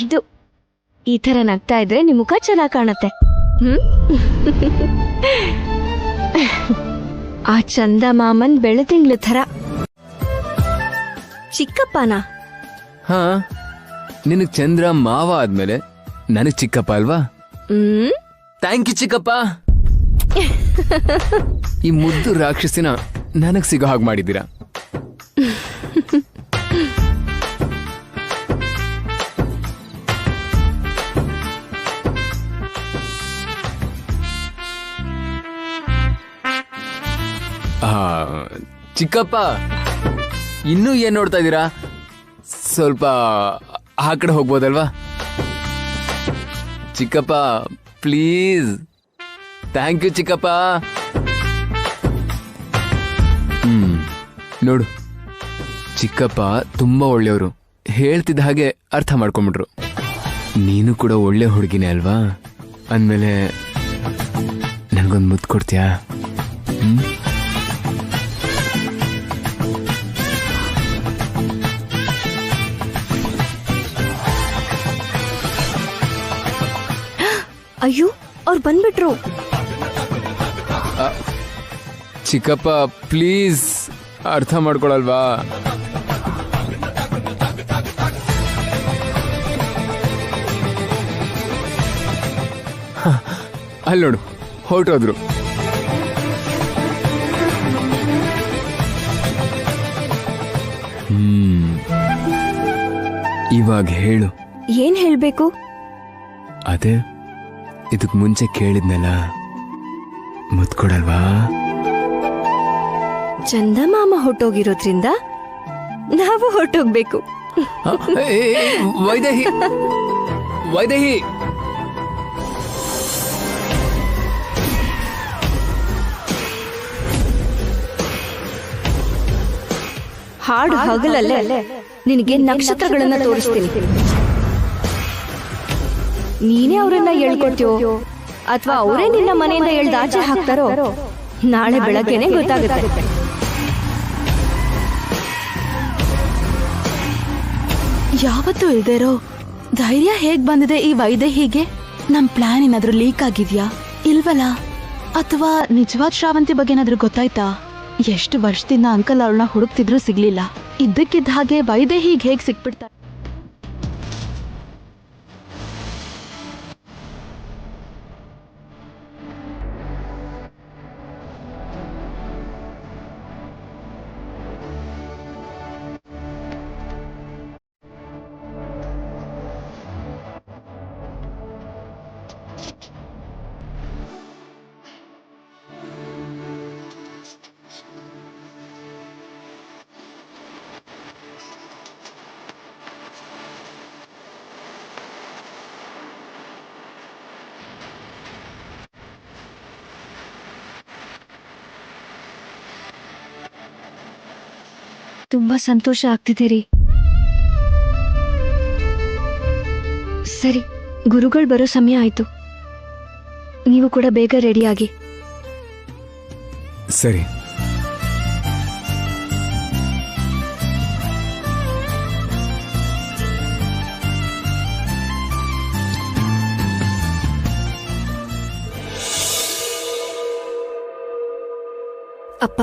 ಇದು ಈ ತರ ನಗ್ತಾ ಇದ್ರೆ ನಿಮ್ ಮುಖ ಚೆನ್ನಾಗ್ ಕಾಣತ್ತೆ. ಆ ಚಂದಮಾಮನ್ ಬೆಳದಿಂಗ್ಳ ಥರ. ಚಿಕ್ಕಪ್ಪನ? ಹಾ, ನಿನಗ್ ಚಂದ್ರ ಮಾವ ಆದ್ಮೇಲೆ ನನಗ್ ಚಿಕ್ಕಪ್ಪ ಅಲ್ವಾ? ಥ್ಯಾಂಕ್ ಯು ಚಿಕ್ಕಪ್ಪ. ಈ ಮುದ್ದು ರಾಕ್ಷಸಿನ ನನಗ್ ಸಿಗೋ ಹಾಗೆ ಮಾಡಿದ್ದೀರಾ. ಚಿಕ್ಕಪ್ಪ, ಇನ್ನೂ ಏನ್ ನೋಡ್ತಾ ಇದ್ದೀರಾ? ಸ್ವಲ್ಪ ಆ ಕಡೆ ಹೋಗ್ಬೋದಲ್ವಾ? ಚಿಕ್ಕಪ್ಪ ಪ್ಲೀಸ್. ಥ್ಯಾಂಕ್ ಯು ಚಿಕ್ಕಪ್ಪ. ನೋಡು, ಚಿಕ್ಕಪ್ಪ ತುಂಬಾ ಒಳ್ಳೆಯವರು. ಹೇಳ್ತಿದ್ದ ಹಾಗೆ ಅರ್ಥ ಮಾಡ್ಕೊಂಬಿಟ್ರು. ನೀನು ಕೂಡ ಒಳ್ಳೆ ಹುಡುಗಿನೇ ಅಲ್ವಾ? ಅಂದ್ಮೇಲೆ ನನ್ಗೊಂದು ಮುತ್ತು ಕೊಡ್ತೀಯಾ? ಅಯ್ಯೋ ಅವ್ರು ಬಂದ್ಬಿಟ್ರು. ಚಿಕ್ಕಪ್ಪ ಪ್ಲೀಸ್ ಅರ್ಥ ಮಾಡ್ಕೊಳಲ್ವಾ? ಅಲ್ಲಿ ನೋಡು ಹೊರಟೋದ್ರು. ಇವಾಗ ಹೇಳು. ಏನ್ ಹೇಳ್ಬೇಕು? ಅದೇ ಇದಕ್ ಮುಂಚೆ ಕೇಳಿದ್ನಲ್ಲ, ಮುತ್ಕೊಡಲ್ವಾ? ಚಂದಮಾಮ ಹೊಟ್ಟೋಗಿರೋದ್ರಿಂದ ನಾವು ಹೊಟ್ಟೋಗ್ಬೇಕು. ವೈದೇಹಿ ವೈದೇಹಿ ಹಾಡು ಹಗಲಲ್ಲೇ ನಿನಗೆ ನಕ್ಷತ್ರಗಳನ್ನ ತೋರಿಸ್ತೀನಿ. ನೀನೇ ಅವರನ್ನ ಹೇಳ್ಕೊಡ್ತೀಯೋ ಅಥವಾ ಅವರೇ ನಿನ್ನ ಮನೆಯಿಂದ ಎಳ್ದು ಆಚೆ ಹಾಕ್ತಾರೋ ನಾಳೆ ಬೆಳಗ್ಗೆನೆ ಗೊತ್ತಾಗುತ್ತೆ. ಯಾವತ್ತೂ ಇಲ್ದೇರೋ ಧೈರ್ಯ ಹೇಗ್ ಬಂದಿದೆ ಈ ವೈದೇಹಿಗೆ? ನಮ್ ಪ್ಲಾನ್ ಏನಾದ್ರೂ ಲೀಕ್ ಆಗಿದ್ಯಾ ಇಲ್ವಲ್ಲ? ಅಥವಾ ನಿಜವಾದ ಶ್ರಾವಂತಿ ಬಗ್ಗೆ ಏನಾದ್ರೂ ಗೊತ್ತಾಯ್ತಾ? ಎಷ್ಟು ವರ್ಷದಿಂದ ಅಂಕಲ್ ಅವಳನ್ನ ಹುಡುಕ್ತಿದ್ರು ಸಿಗ್ಲಿಲ್ಲ. ಇದ್ದಕ್ಕಿದ್ದ ಹಾಗೆ ವೈದೇಹಿಗೆ ಹೇಗ್ ಸಿಕ್ಬಿಡ್ತಾರೆ? ತುಂಬಾ ಸಂತೋಷ ಆಗ್ತಿದೆ ರೀ. ಸರಿ, ಗುರುಗಳು ಬರೋ ಸಮಯ ಆಯ್ತು. ನೀವು ಕೂಡ ಬೇಗ ರೆಡಿಯಾಗಿ. ಸರಿ. ಅಪ್ಪ,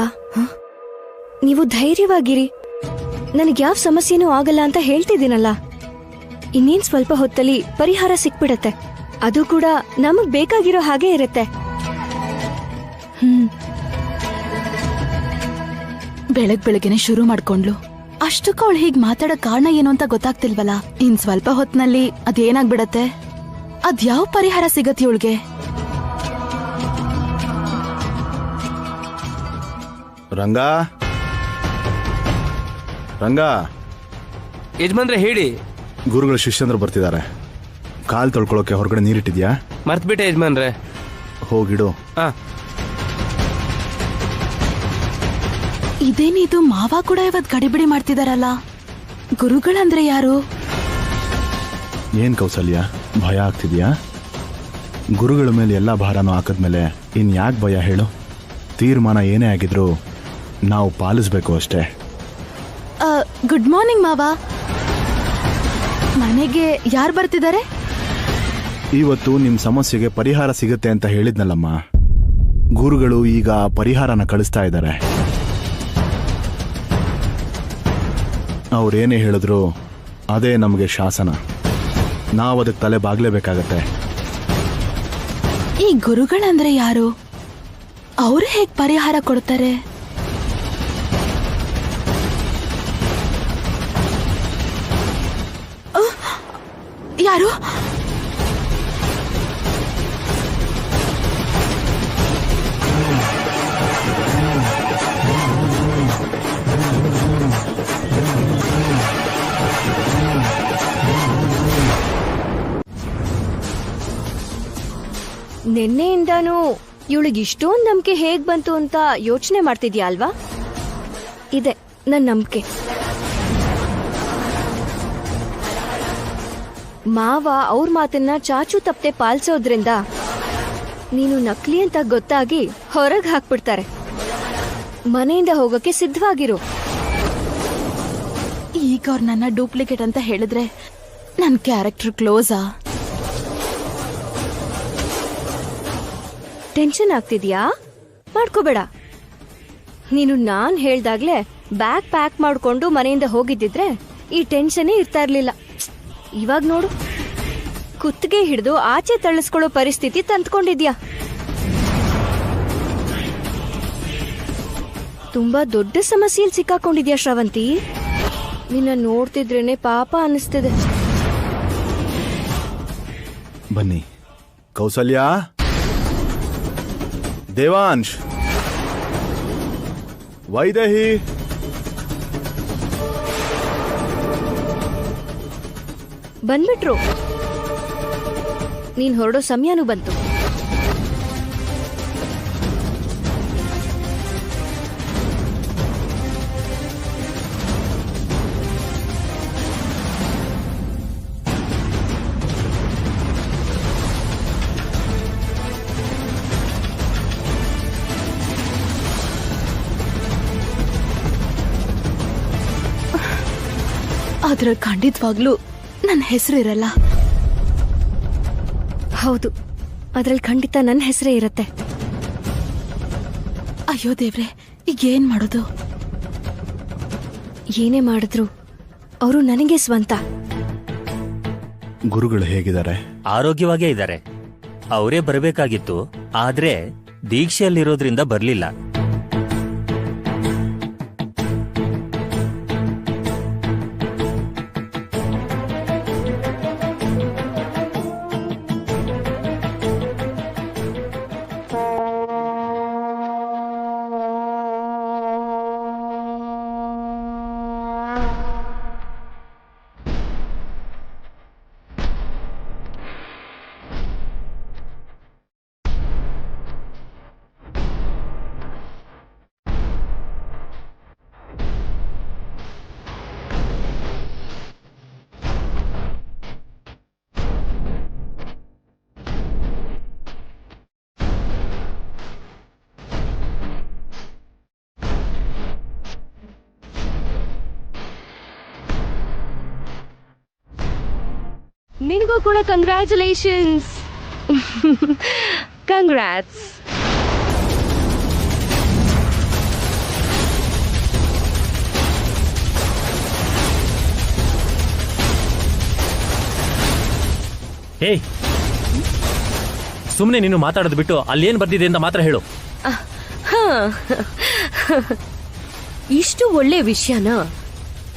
ನೀವು ಧೈರ್ಯವಾಗಿರಿ. ನನಗೆ ಯಾವ ಸಮಸ್ಯೆನೂ ಆಗಲ್ಲ ಅಂತ ಹೇಳ್ತಿದ್ದೀನಲ್ಲ. ಇನ್ನೇನ್ ಸ್ವಲ್ಪ ಹೊತ್ತಲ್ಲಿ ಪರಿಹಾರ ಸಿಕ್ಬಿಡತ್ತೆ. ಅದು ಕೂಡ ನಮಗ್ ಬೇಕಾಗಿರೋ ಹಾಗೆ ಇರುತ್ತೆ. ಬೆಳಗ್ಗೆನೆ ಶುರು ಮಾಡ್ಕೊಂಡ್ಲು. ಅಷ್ಟಕ್ಕೂ ಅವಳು ಹೀಗ್ ಮಾತಾಡೋ ಕಾರಣ ಏನು ಅಂತ ಗೊತ್ತಾಗ್ತಿಲ್ವಲ್ಲ. ಇನ್ ಸ್ವಲ್ಪ ಹೊತ್ನಲ್ಲಿ ಅದೇನಾಗ್ಬಿಡತ್ತೆ? ಅದ್ಯಾವ ಪರಿಹಾರ ಸಿಗತ್ತೆ ಇವಳಿಗೆ? ರಂಗ ರಂಗ, ಯಜಮಾನ್ರೆ ಹೇಳಿ. ಗುರುಗಳ ಶಿಷ್ಯಂದ್ರು ಬರ್ತಿದ್ದಾರೆ. ಕಾಲ್ ತೊಳ್ಕೊಳಕ್ಕೆ ಹೊರಗಡೆ ನೀರಿಟ್ಟಿದ್ಯಾ? ಮರ್ತ್ಬಿಟ್ಟೆ ಯಜಮಾನ್ರೆ. ಹೋಗಿಡು. ಇದೇನಿದು, ಮಾವ ಕೂಡ ಇವತ್ ಗಡಿಬಿಡಿ ಮಾಡ್ತಿದಾರಲ್ಲ. ಗುರುಗಳಂದ್ರೆ ಯಾರು? ಏನ್ ಕೌಸಲ್ಯ, ಭಯ ಆಗ್ತಿದ್ಯಾ? ಗುರುಗಳ ಮೇಲೆ ಎಲ್ಲಾ ಭಾರನೂ ಹಾಕದ್ಮೇಲೆ ಇನ್ ಯಾಕೆ ಭಯ ಹೇಳು? ತೀರ್ಮಾನ ಏನೇ ಆಗಿದ್ರು ನಾವು ಪಾಲಿಸ್ಬೇಕು ಅಷ್ಟೇ. ಗುಡ್ ಮಾರ್ನಿಂಗ್ ಮಾವ. ಮನೆಗೆ ಯಾರು ಬರ್ತಿದ್ದಾರೆ? ಇವತ್ತು ನಿಮ್ ಸಮಸ್ಯೆಗೆ ಪರಿಹಾರ ಸಿಗುತ್ತೆ ಅಂತ ಹೇಳಿದ್ನಲ್ಲಮ್ಮ. ಗುರುಗಳು ಈಗ ಪರಿಹಾರನ ಕಳಿಸ್ತಾ ಇದ್ದಾರೆ. ಅವ್ರೇನೇ ಹೇಳಿದ್ರು ಅದೇ ನಮಗೆ ಶಾಸನ. ನಾವು ಅದಕ್ಕೆ ತಲೆ ಬಾಗ್ಲೇಬೇಕಾಗತ್ತೆ. ಈ ಗುರುಗಳಂದ್ರೆ ಯಾರು? ಅವ್ರು ಹೇಗ್ ಪರಿಹಾರ ಕೊಡ್ತಾರೆ? ಯಾರು? ನಿನ್ನೆಯಿಂದಾನು ಇವಳಿಗೆ ಇಷ್ಟೊಂದು ನಂಬಿಕೆ ಹೇಗ್ ಬಂತು ಅಂತ ಯೋಚನೆ ಮಾಡ್ತಿದ್ಯಾ ಅಲ್ವಾ? ಇದೆ ನನ್ನ ನಂಬಿಕೆ. ಮಾವ ಅವ್ರ ಮಾತನ್ನ ಚಾಚು ತಪ್ಪದೆ ಪಾಲಿಸೋದ್ರಿಂದ ನೀನು ನಕಲಿ ಅಂತ ಗೊತ್ತಾಗಿ ಹೊರಗೆ ಹಾಕ್ಬಿಡ್ತಾರೆ. ಮನೆಯಿಂದ ಹೋಗಕ್ಕೆ ಸಿದ್ಧವಾಗಿರು. ಈಗ ಅವ್ರು ನನ್ನ ಡೂಪ್ಲಿಕೇಟ್ ಅಂತ ಹೇಳಿದ್ರೆ ನನ್ ಕ್ಯಾರೆಕ್ಟರ್ ಕ್ಲೋಸಾ? ಟೆನ್ಷನ್ ಆಗ್ತಿದ್ಯಾ? ಮಾಡ್ಕೋಬೇಡ. ನೀನು ನಾನ್ ಹೇಳ್ದಾಗ್ಲೇ ಬ್ಯಾಗ್ ಪ್ಯಾಕ್ ಮಾಡ್ಕೊಂಡು ಮನೆಯಿಂದ ಹೋಗಿದ್ದಿದ್ರೆ ಈ ಟೆನ್ಷನ್ನೇ ಇರ್ತಾ ಇರ್ಲಿಲ್ಲ. ಇವಾಗ ನೋಡು, ಕುತ್ತಿಗೆ ಹಿಡಿದು ಆಚೆ ತಳ್ಳಿಸ್ಕೊಳ್ಳೋ ಪರಿಸ್ಥಿತಿ ತಂದ್ಕೊಂಡಿದ್ಯಾ. ತುಂಬಾ ದೊಡ್ಡ ಸಮಸ್ಯೆಯಲ್ಲಿ ಸಿಕ್ಕಾಕೊಂಡಿದ್ಯಾ ಶ್ರವಂತಿ. ನಿನ್ನ ನೋಡ್ತಿದ್ರೇನೆ ಪಾಪ ಅನಿಸ್ತಿದೆ. ಬನ್ನಿ. ಕೌಸಲ್ಯ, ದೇವಾಂಶ್, ವೈದೇಹಿ, ಬಂದ್ಬಿಟ್ರು. ನೀನ್ ಹೊರಡೋ ಸಮಯನೂ ಬಂತು. ಆದ್ರೆ ಖಂಡಿತವಾಗ್ಲೂ ನನ್ನ ಹೆಸರಿರಲ್ಲ. ಹೌದು, ಅದ್ರಲ್ಲಿ ಖಂಡಿತ ನನ್ನ ಹೆಸರೇ ಇರತ್ತೆ. ಅಯ್ಯೋ ದೇವ್ರೆ, ಈಗ ಏನ್ ಮಾಡೋದು? ಏನೇ ಮಾಡಿದ್ರು ಅವರು ನನಗೆ ಸ್ವಂತ. ಗುರುಗಳು ಹೇಗಿದ್ದಾರೆ? ಆರೋಗ್ಯವಾಗೇ ಇದ್ದಾರೆ. ಅವರೇ ಬರಬೇಕಾಗಿತ್ತು, ಆದ್ರೆ ದೀಕ್ಷೆಯಲ್ಲಿರೋದ್ರಿಂದ ಬರ್ಲಿಲ್ಲ. ನಿನಗೂ ಕೂಡ ಕಂಗ್ರ್ಯಾಚುಲೇಷನ್ಸ್. ಕಂಗ್ರಾಟ್ಸ್. ಏಯ್, ಸುಮ್ಮನೆ ನೀನು ಮಾತಾಡೋದು ಬಿಟ್ಟು ಅಲ್ಲೇನ್ ಬರ್ದಿದೆ ಅಂತ ಮಾತ್ರ ಹೇಳು. ಇಷ್ಟು ಒಳ್ಳೆ ವಿಷಯನ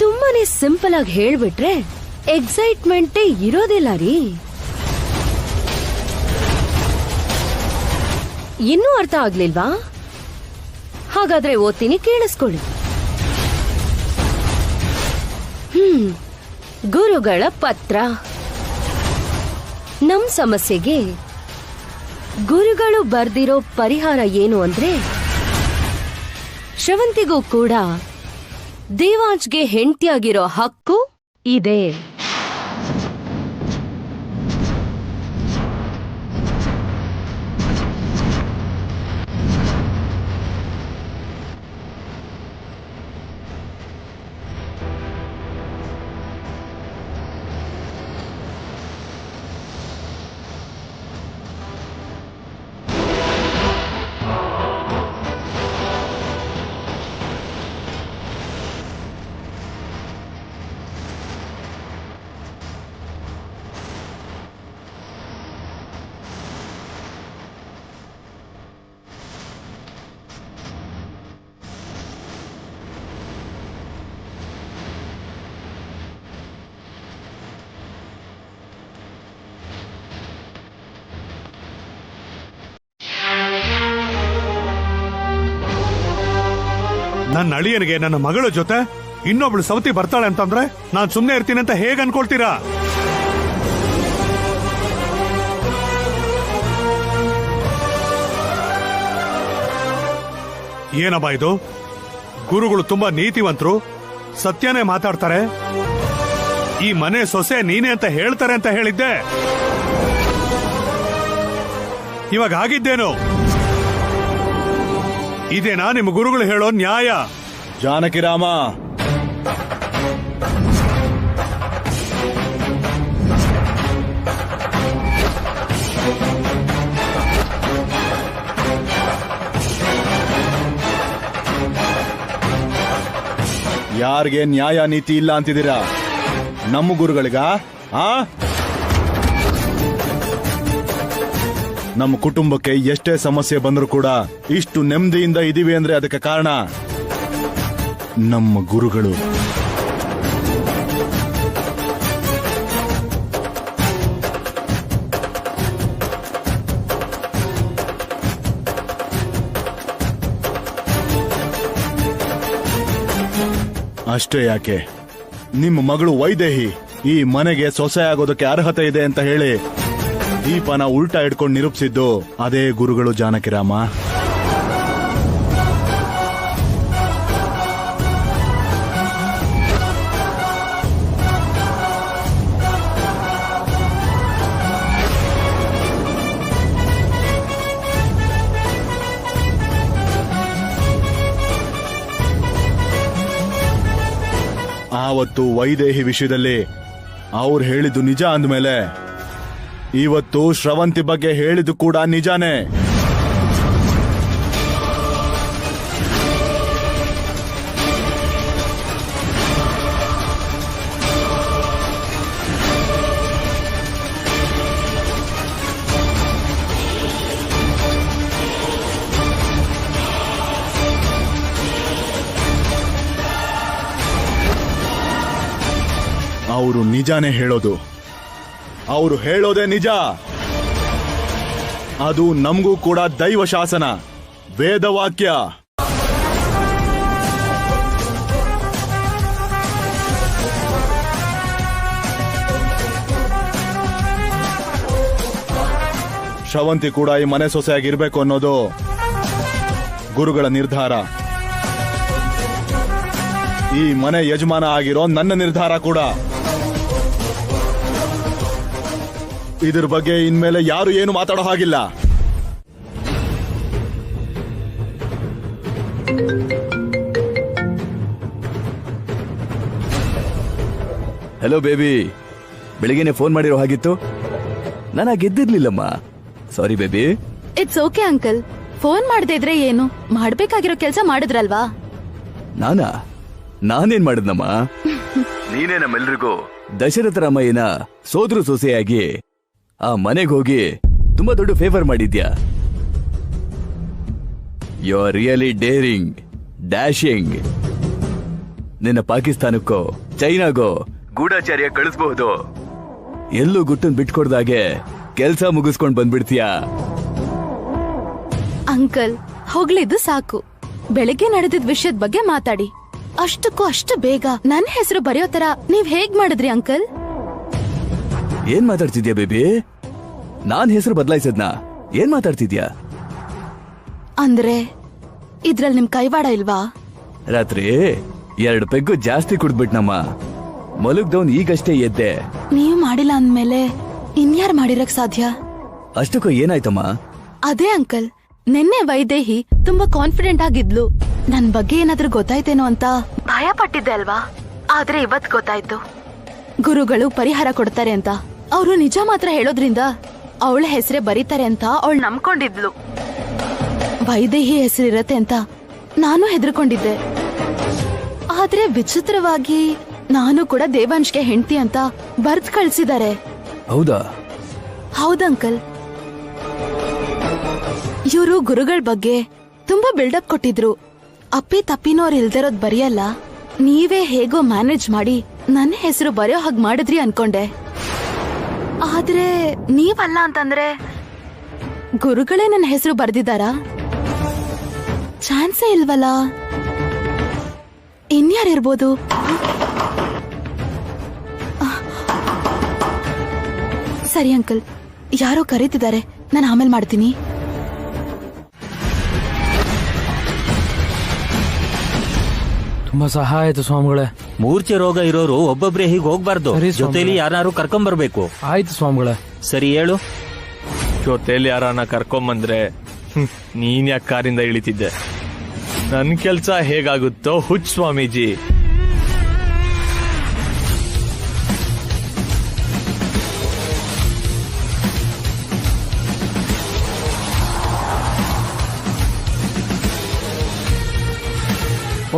ತುಂಬಾನೇ ಸಿಂಪಲ್ ಆಗಿ ಹೇಳ್ಬಿಟ್ರೆ ಎಕ್ಸೈಟ್ಮೆಂಟೇ ಇರೋದಿಲ್ಲ ರೀ. ಇನ್ನೂ ಅರ್ಥ ಆಗ್ಲಿಲ್ವಾ? ಹಾಗಾದ್ರೆ ಓದ್ತೀನಿ, ಕೇಳಿಸ್ಕೊಳ್ಳಿ. ಗುರುಗಳ ಪತ್ರ. ನಮ್ ಸಮಸ್ಯೆಗೆ ಗುರುಗಳು ಬರ್ದಿರೋ ಪರಿಹಾರ ಏನು ಅಂದ್ರೆ, ಶ್ರವಂತಿಗೂ ಕೂಡ ದೇವಾಂಶ್ಗೆ ಹೆಂಡತಿಯಾಗಿರೋ ಹಕ್ಕು ಇದೆ. ನನ್ನ ಅಳಿಯನಿಗೆ ನನ್ನ ಮಗಳ ಜೊತೆ ಇನ್ನೊಬ್ಳು ಸವತಿ ಬರ್ತಾಳೆ ಅಂತಂದ್ರೆ ನಾನ್ ಸುಮ್ನೆ ಇರ್ತೀನಿ ಅಂತ ಹೇಗ್ ಅನ್ಕೊಳ್ತೀರಾ? ಏನಬ್ಬಾ ಇದು? ಗುರುಗಳು ತುಂಬಾ ನೀತಿವಂತರು, ಸತ್ಯನೇ ಮಾತಾಡ್ತಾರೆ. ಈ ಮನೆ ಸೊಸೆ ನೀನೆ ಅಂತ ಹೇಳ್ತಾರೆ ಅಂತ ಹೇಳಿದ್ದೆ. ಇವಾಗ ಆಗಿದ್ದೇನು? ಇದೇನಾ ನಿಮ್ಮ ಗುರುಗಳು ಹೇಳೋ ನ್ಯಾಯ? ಜಾನಕಿರಾಮ, ಯಾರಿಗೆ ನ್ಯಾಯ ನೀತಿ ಇಲ್ಲ ಅಂತಿದ್ದೀರಾ? ನಮ್ಮ ಗುರುಗಳಿಗ? ನಮ್ಮ ಕುಟುಂಬಕ್ಕೆ ಎಷ್ಟೇ ಸಮಸ್ಯೆ ಬಂದರೂ ಕೂಡ ಇಷ್ಟು ನೆಮ್ಮದಿಯಿಂದ ಇದೀವಿ ಅಂದ್ರೆ ಅದಕ್ಕೆ ಕಾರಣ ನಮ್ಮ ಗುರುಗಳು. ಅಷ್ಟೇ ಯಾಕೆ, ನಿಮ್ಮ ಮಗಳು ವೈದೇಹಿ ಈ ಮನೆಗೆ ಸೊಸೆ ಆಗೋದಕ್ಕೆ ಅರ್ಹತೆ ಇದೆ ಅಂತ ಹೇಳಿ ದೀಪನ ಉಲ್ಟಾ ಇಟ್ಕೊಂಡು ನಿರೂಪಿಸಿದ್ದು ಅದೇ ಗುರುಗಳು ಜಾನಕಿರಾಮ. ಆವತ್ತು ವೈದೇಹಿ ವಿಷಯದಲ್ಲಿ ಅವ್ರು ಹೇಳಿದ್ದು ನಿಜ ಅಂದ್ಮೇಲೆ ಇವತ್ತು ಶ್ರವಂತಿ ಬಗ್ಗೆ ಹೇಳಿದ್ದು ಕೂಡ ನಿಜಾನೇ. ಅವರು ನಿಜಾನೇ ಹೇಳೋದು, ಅವರು ಹೇಳೋದೇ ನಿಜ. ಅದು ನಮಗೂ ಕೂಡ ದೈವ ಶಾಸನ, ವೇದವಾಕ್ಯ. ಶ್ರವಂತಿ ಕೂಡ ಈ ಮನೆ ಸೊಸೆಯಾಗಿರ್ಬೇಕು ಅನ್ನೋದು ಗುರುಗಳ ನಿರ್ಧಾರ. ಈ ಮನೆ ಯಜಮಾನ ಆಗಿರೋ ನನ್ನ ನಿರ್ಧಾರ ಕೂಡ. ಇದ್ರ ಬಗ್ಗೆ ಇನ್ಮೇಲೆ ಯಾರು ಏನು ಮಾತಾಡೋ ಹಾಗಿಲ್ಲ. ಹಲೋ ಬೇಬಿ, ಬೆಳಿಗ್ಗೆನೆ ಫೋನ್ ಮಾಡಿರೋ ಹಾಗಿತ್ತು. ನಾನು ಗೆದ್ದಿರ್ಲಿಲ್ಲಮ್ಮ, sorry baby. It's okay uncle. Phone ಮಾಡದೇ ಇದ್ರೆ ಏನು, ಮಾಡ್ಬೇಕಾಗಿರೋ ಕೆಲಸ ಮಾಡಿದ್ರಲ್ವಾ? ನಾನೇನ್ ಮಾಡಿದ್ನಮ್ಮ? ನೀನೇ ನಮ್ಮೆಲ್ರಿಗೂ ದಶರಥ ರಾಮಯ್ಯನ ಸೋದರ ಸೊಸೆಯಾಗಿ ಆ ಮನೆಗೆ ಹೋಗಿ ತುಂಬಾ ದೊಡ್ಡ ಫೇವರ್ ಮಾಡಿದ್ಯಾ. You are really daring, dashing. ನಿನ್ನ ಪಾಕಿಸ್ತಾನಕ್ಕೋ ಚೈನಾಗೋ ಗೂಢಾಚಾರ್ಯ ಕಳಿಸಬಹುದು. ಎಲ್ಲೂ ಗುಟ್ಟನ್ ಬಿಟ್ಕೊಡ್ದಾಗೆ ಕೆಲ್ಸ ಮುಗಿಸ್ಕೊಂಡ್ ಬಂದ್ಬಿಡ್ತೀಯಾ. ಅಂಕಲ್, ಹೋಗ್ಲಿದ್ದು ಸಾಕು. ಬೆಳಗ್ಗೆ ನಡೆದಿದ್ ವಿಷಯದ ಬಗ್ಗೆ ಮಾತಾಡಿ. ಅಷ್ಟಕ್ಕೂ ಅಷ್ಟು ಬೇಗ ನನ್ನ ಹೆಸರು ಬರೆಯೋ ತರ ನೀವ್ ಹೇಗ್ ಮಾಡಿದ್ರಿ ಅಂಕಲ್? ಏನ್ ಮಾತಾಡ್ತಿದ್ಯಾ ಬೇಬಿ? ನಾನ್ ಹೆಸರು ಬದಲಾಯಿಸದ್ನಾ? ಏನ್ ಮಾತಾಡ್ತಿದ್ಯಾ? ಅಂದ್ರೆ ಇದ್ರಲ್ಲಿ ನಿಮ್ ಕೈವಾಡ ಇಲ್ವಾ? ರಾತ್ರಿ 2 ಪೆಗ್ಗು ಜಾಸ್ತಿ ಕುಡ್ದ್ಬಿಟ್ನಮ್ಮ. ಮಲಗ್ದವನ್ ಈಗಷ್ಟೇ ಎದ್ದೆ. ನೀವ್ ಮಾಡಿಲ್ಲ ಅಂದ್ಮೇಲೆ ಇನ್ಯಾರು ಮಾಡಿರಕ್ ಸಾಧ್ಯ? ಅಷ್ಟಕ್ಕೂ ಏನಾಯ್ತಮ್ಮ? ಅದೇ ಅಂಕಲ್, ನಿನ್ನೆ ವೈದೇಹಿ ತುಂಬಾ ಕಾನ್ಫಿಡೆಂಟ್ ಆಗಿದ್ಲು. ನನ್ ಬಗ್ಗೆ ಏನಾದ್ರೂ ಗೊತ್ತಾಯ್ತೇನೋ ಅಂತ ಭಯ ಪಟ್ಟಿದ್ದೆ ಅಲ್ವಾ? ಆದ್ರೆ ಇವತ್ ಗೊತ್ತಾಯ್ತು, ಗುರುಗಳು ಪರಿಹಾರ ಕೊಡ್ತಾರೆ ಅಂತ. ಅವರು ನಿಜ ಮಾತ್ರ ಹೇಳೋದ್ರಿಂದ ಅವಳ ಹೆಸರೇ ಬರೀತಾರೆ ಅಂತ ಅವಳು ನಂಬ್ಕೊಂಡಿದ್ಲು. ವೈದೇಹಿ ಹೆಸರಿರತ್ತೆ ಅಂತ ನಾನು ಹೆದರ್ಕೊಂಡಿದ್ದೆ. ಆದ್ರೆ ವಿಚಿತ್ರವಾಗಿ ನಾನು ಕೂಡ ದೇವಾಂಶ್ಗೆ ಹೆಂಡತಿ ಅಂತ ಬರ್ದ್ ಕಳ್ಸಿದ್ದಾರೆ. ಹೌದಾ? ಹೌದಂಕಲ್. ಇವರು ಗುರುಗಳ ಬಗ್ಗೆ ತುಂಬಾ ಬಿಲ್ಡಪ್ ಕೊಟ್ಟಿದ್ರು. ಅಪ್ಪಿ ತಪ್ಪಿನೋರ್ ಇಲ್ದಿರೋದ್ ಬರೆಯಲ್ಲ, ನೀವೇ ಹೇಗೋ ಮ್ಯಾನೇಜ್ ಮಾಡಿ ನನ್ನ ಹೆಸರು ಬರೆಯೋ ಹಾಗೆ ಮಾಡಿದ್ರಿ ಅನ್ಕೊಂಡೆ. ಆದ್ರೆ ನೀವಲ್ಲ ಅಂತಂದ್ರೆ ಗುರುಗಳೇ ನನ್ನ ಹೆಸರು ಬರ್ದಿದ್ದಾರಾ? ಚಾನ್ಸೇ ಇಲ್ವಲ್ಲ. ಇನ್ಯಾರಿರ್ಬೋದು? ಸರಿ ಅಂಕಲ್, ಯಾರೋ ಕರೀತಿದ್ದಾರೆ, ನಾನು ಆಮೇಲೆ ಮಾಡ್ತೀನಿ. ತುಂಬಾ ಸಹಾಯ ಆಯ್ತು ಸ್ವಾಮಿಗಳೇ. ಮೂರ್ಛೆ ರೋಗ ಇರೋರು ಒಬ್ಬೊಬ್ರೆ ಹೀಗೆ ಹೋಗ್ಬಾರ್ದು, ಜೊತೆಲಿ ಯಾರು ಕರ್ಕೊಂಬರ್ಬೇಕು. ಆಯ್ತು ಸ್ವಾಮಿಗಳೇ. ಸರಿ ಹೇಳು. ಜೊತೆಲಿ ಯಾರನ್ನ ಕರ್ಕೊಂಬಂದ್ರೆ ನೀನ್ ಯಾಕೆ ಕಾರಿಂದ ಇಳಿತಿದ್ದೆ? ನನ್ ಕೆಲ್ಸ ಹೇಗಾಗುತ್ತೋ ಹುಚ್ಚ ಸ್ವಾಮೀಜಿ.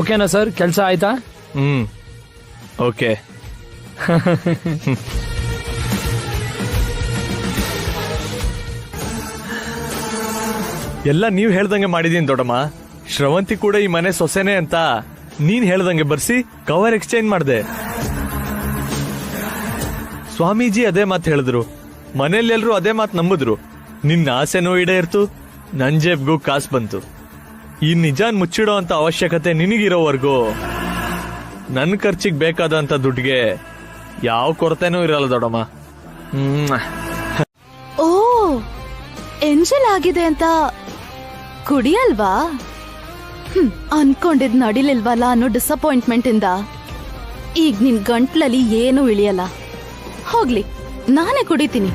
ಓಕೆನಾ ಸರ್, ಕೆಲಸ ಆಯ್ತಾ? ಓಕೆ. ಎಲ್ಲ ನೀವ್ ಹೇಳ್ದಂಗೆ ಮಾಡಿದೀನಿ ದೊಡ್ಡಮ್ಮ. ಶ್ರವಂತಿ ಕೂಡ ಈ ಮನೆ ಸೊಸೆನೆ ಅಂತ ನೀನ್ ಹೇಳ್ದಂಗೆ ಬರ್ಸಿ ಕವರ್ ಎಕ್ಸ್ಚೇಂಜ್ ಮಾಡ್ದೆ. ಸ್ವಾಮೀಜಿ ಅದೇ ಮಾತು ಹೇಳಿದ್ರು, ಮನೇಲೆಲ್ರೂ ಅದೇ ಮಾತು ನಂಬಿದ್ರು. ನಿನ್ನ ಆಸೆನೂ ಈಡೇರ್ತು, ನನ್ ಜೇಬ್ಗೂ ಕಾಸು ಬಂತು. ಈ ನಿಜಾನ್ ಮುಚ್ಚಿಡೋ ಅಂತ ಅವಶ್ಯಕತೆ ನಿನಗಿರೋವರೆಗೂ ನನ್ ಖರ್ಚಿಗೆ ಬೇಕಾದಂತ ದುಡ್ಡಿಗೆ ಯಾವ ಕೊರತೆನೂ ಇರಲ್ಲ ದೊಡ್ಡಮ್ಮ. ಓ, ಎಂಜಲ್ ಆಗಿದೆ ಅಂತ ಕುಡಿಯಲ್ವಾ? ಅನ್ಕೊಂಡಿದ್ ನಡಿಲಿಲ್ವಲ್ಲ ಅನ್ನೋ ಡಿಸಪಾಯಿಂಟ್ಮೆಂಟ್ ಇಂದ ಈಗ ನಿನ್ ಗಂಟ್ಲಲ್ಲಿ ಏನೂ ಇಳಿಯಲ್ಲ. ಹೋಗ್ಲಿ, ನಾನೇ ಕುಡಿತೀನಿ.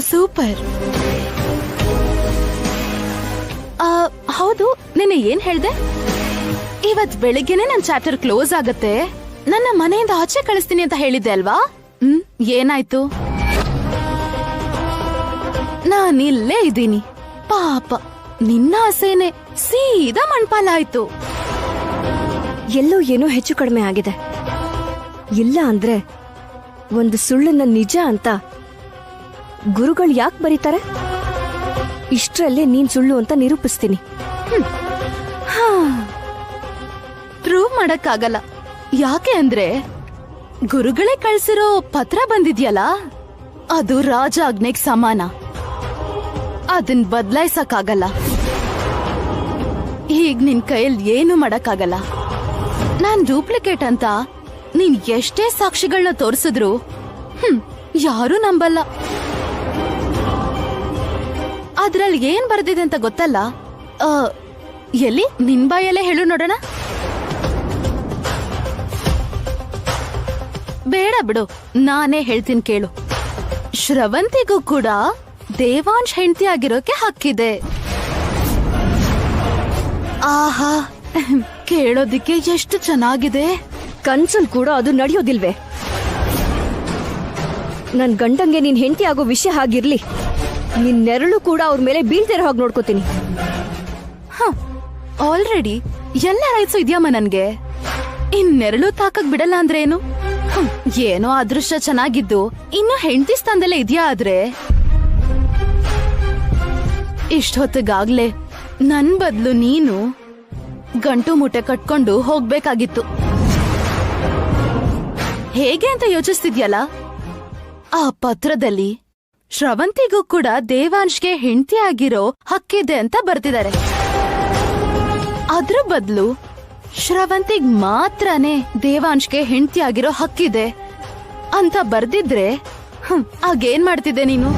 ಸೂಪರ್. ಹೌದು, ನಿನ್ನೆ ಏನ್ ಹೇಳ್ದೆ? ಇವತ್ ಬೆಳಿಗ್ಗೆನೆ ನನ್ ಚಾಪ್ಟರ್ ಕ್ಲೋಸ್ ಆಗತ್ತೆ, ನನ್ನ ಮನೆಯಿಂದ ಆಚೆ ಕಳಿಸ್ತೀನಿ ಅಂತ ಹೇಳಿದ್ದೆ ಅಲ್ವಾ? ಏನಾಯ್ತು? ನಾನಿಲ್ಲೇ ಇದ್ದೀನಿ. ಪಾಪ, ನಿನ್ನ ಆಸೆನೆ ಸೀದಾ ಮಣ್ಪಾಲ ಆಯ್ತು. ಎಲ್ಲೋ ಏನೋ ಹೆಚ್ಚು ಕಡಿಮೆ ಆಗಿದೆ. ಇಲ್ಲ ಅಂದ್ರೆ ಒಂದು ಸುಳ್ಳನ್ನ ನಿಜ ಅಂತ ಗುರುಗಳು ಯಾಕೆ ಬರೀತಾರೆ? ಇಷ್ಟರಲ್ಲೇ ನೀನ್ ಸುಳ್ಳು ಅಂತ ನಿರೂಪಿಸ್ತೀನಿ. ಪ್ರೂವ್ ಮಾಡಕ್ಕಾಗಲ್ಲ. ಯಾಕೆ ಅಂದ್ರೆ ಗುರುಗಳೇ ಕಳ್ಸಿರೋ ಪತ್ರ ಬಂದಿದ್ಯಲ್ಲ, ಅದು ರಾಜ ಆಜ್ಞೆಗ್ ಸಮಾನ. ಅದನ್ ಬದಲಾಯಿಸಕ್ಕಾಗಲ್ಲ. ಈಗ ನಿನ್ ಕೈಯಲ್ಲಿ ಏನು ಮಾಡಕ್ಕಾಗಲ್ಲ. ನಾನ್ ಡೂಪ್ಲಿಕೇಟ್ ಅಂತ ನೀನ್ ಎಷ್ಟೇ ಸಾಕ್ಷಿಗಳನ್ನ ತೋರಿಸಿದ್ರು ಯಾರೂ ನಂಬಲ್ಲ. ಅದ್ರಲ್ಲಿ ಏನ್ ಬರ್ದಿದೆ ಅಂತ ಗೊತ್ತಲ್ಲ? ಎಲ್ಲಿ? ನಿನ್ ಬಾಯಲ್ಲೇ ಹೇಳು ನೋಡೋಣ. ಬೇಡ ಬಿಡು, ನಾನೇ ಹೇಳ್ತೀನಿ ಕೇಳು. ಶ್ರವಂತಿಗೂ ಕೂಡ ದೇವಾಂಶ್ ಹೆಂಡತಿ ಆಗಿರೋಕೆ ಹಕ್ಕಿದೆ. ಆಹಾ, ಕೇಳೋದಿಕ್ಕೆ ಎಷ್ಟು ಚೆನ್ನಾಗಿದೆ. ಕನ್ಸಲ್ ಕೂಡ ಅದು ನಡೆಯೋದಿಲ್ವೇ? ನನ್ ಗಂಡಂಗೆ ನೀನ್ ಹೆಂಡತಿ ಆಗೋ ವಿಷಯ ಹಾಗಿರ್ಲಿ, ನಿನ್ ನೆರಳು ಕೂಡ ಅವ್ರ ಮೇಲೆ ಬೀಳ್ತಿರೋ ಹಾಗೆ ನೋಡ್ಕೋತೀನಿ. ಆಲ್ರೆಡಿ ಎಲ್ಲ ರೈಟ್ಸು ಇದ್ಯಾಮ ನನ್ಗೆ. ಇನ್ ನೆರಳು ತಾಕಕ್ ಬಿಡಲ್ಲ ಅಂದ್ರೆ ಏನು? ಏನೋ ಅದೃಷ್ಟ ಚೆನ್ನಾಗಿದ್ದು ಇನ್ನು ಹೆಂಡತಿ ಸ್ಥಾನದಲ್ಲೇ ಇದ್ಯಾ? ಆದ್ರೆ ಇಷ್ಟೊತ್ತಿಗಾಗ್ಲೇ ನನ್ ಬದ್ಲು ನೀನು ಗಂಟು ಮೂಟೆ ಕಟ್ಕೊಂಡು ಹೋಗ್ಬೇಕಾಗಿತ್ತು. ಹೇಗೆ ಅಂತ ಯೋಚಿಸ್ತಿದ್ಯಲ್ಲ? ಆ ಪತ್ರದಲ್ಲಿ ಶ್ರವಂತಿಗೂ ಕೂಡ ದೇವಾಂಶ್ಗೆ ಹೆಂಡತಿ ಆಗಿರೋ ಹಕ್ಕಿದೆ ಅಂತ ಬರ್ತಿದ್ದಾರೆ. ಅದ್ರ ಬದಲು ಶ್ರವಂತಿಗ್ ಮಾತ್ರನೇ ದೇವಾಂಶ್ಗೆ ಹೆಂಡತಿ ಆಗಿರೋ ಹಕ್ಕಿದೆ ಅಂತ ಬರ್ದಿದ್ರೆ ಆಗೇನ್ ಮಾಡ್ತಿದ್ದೆ ನೀನು?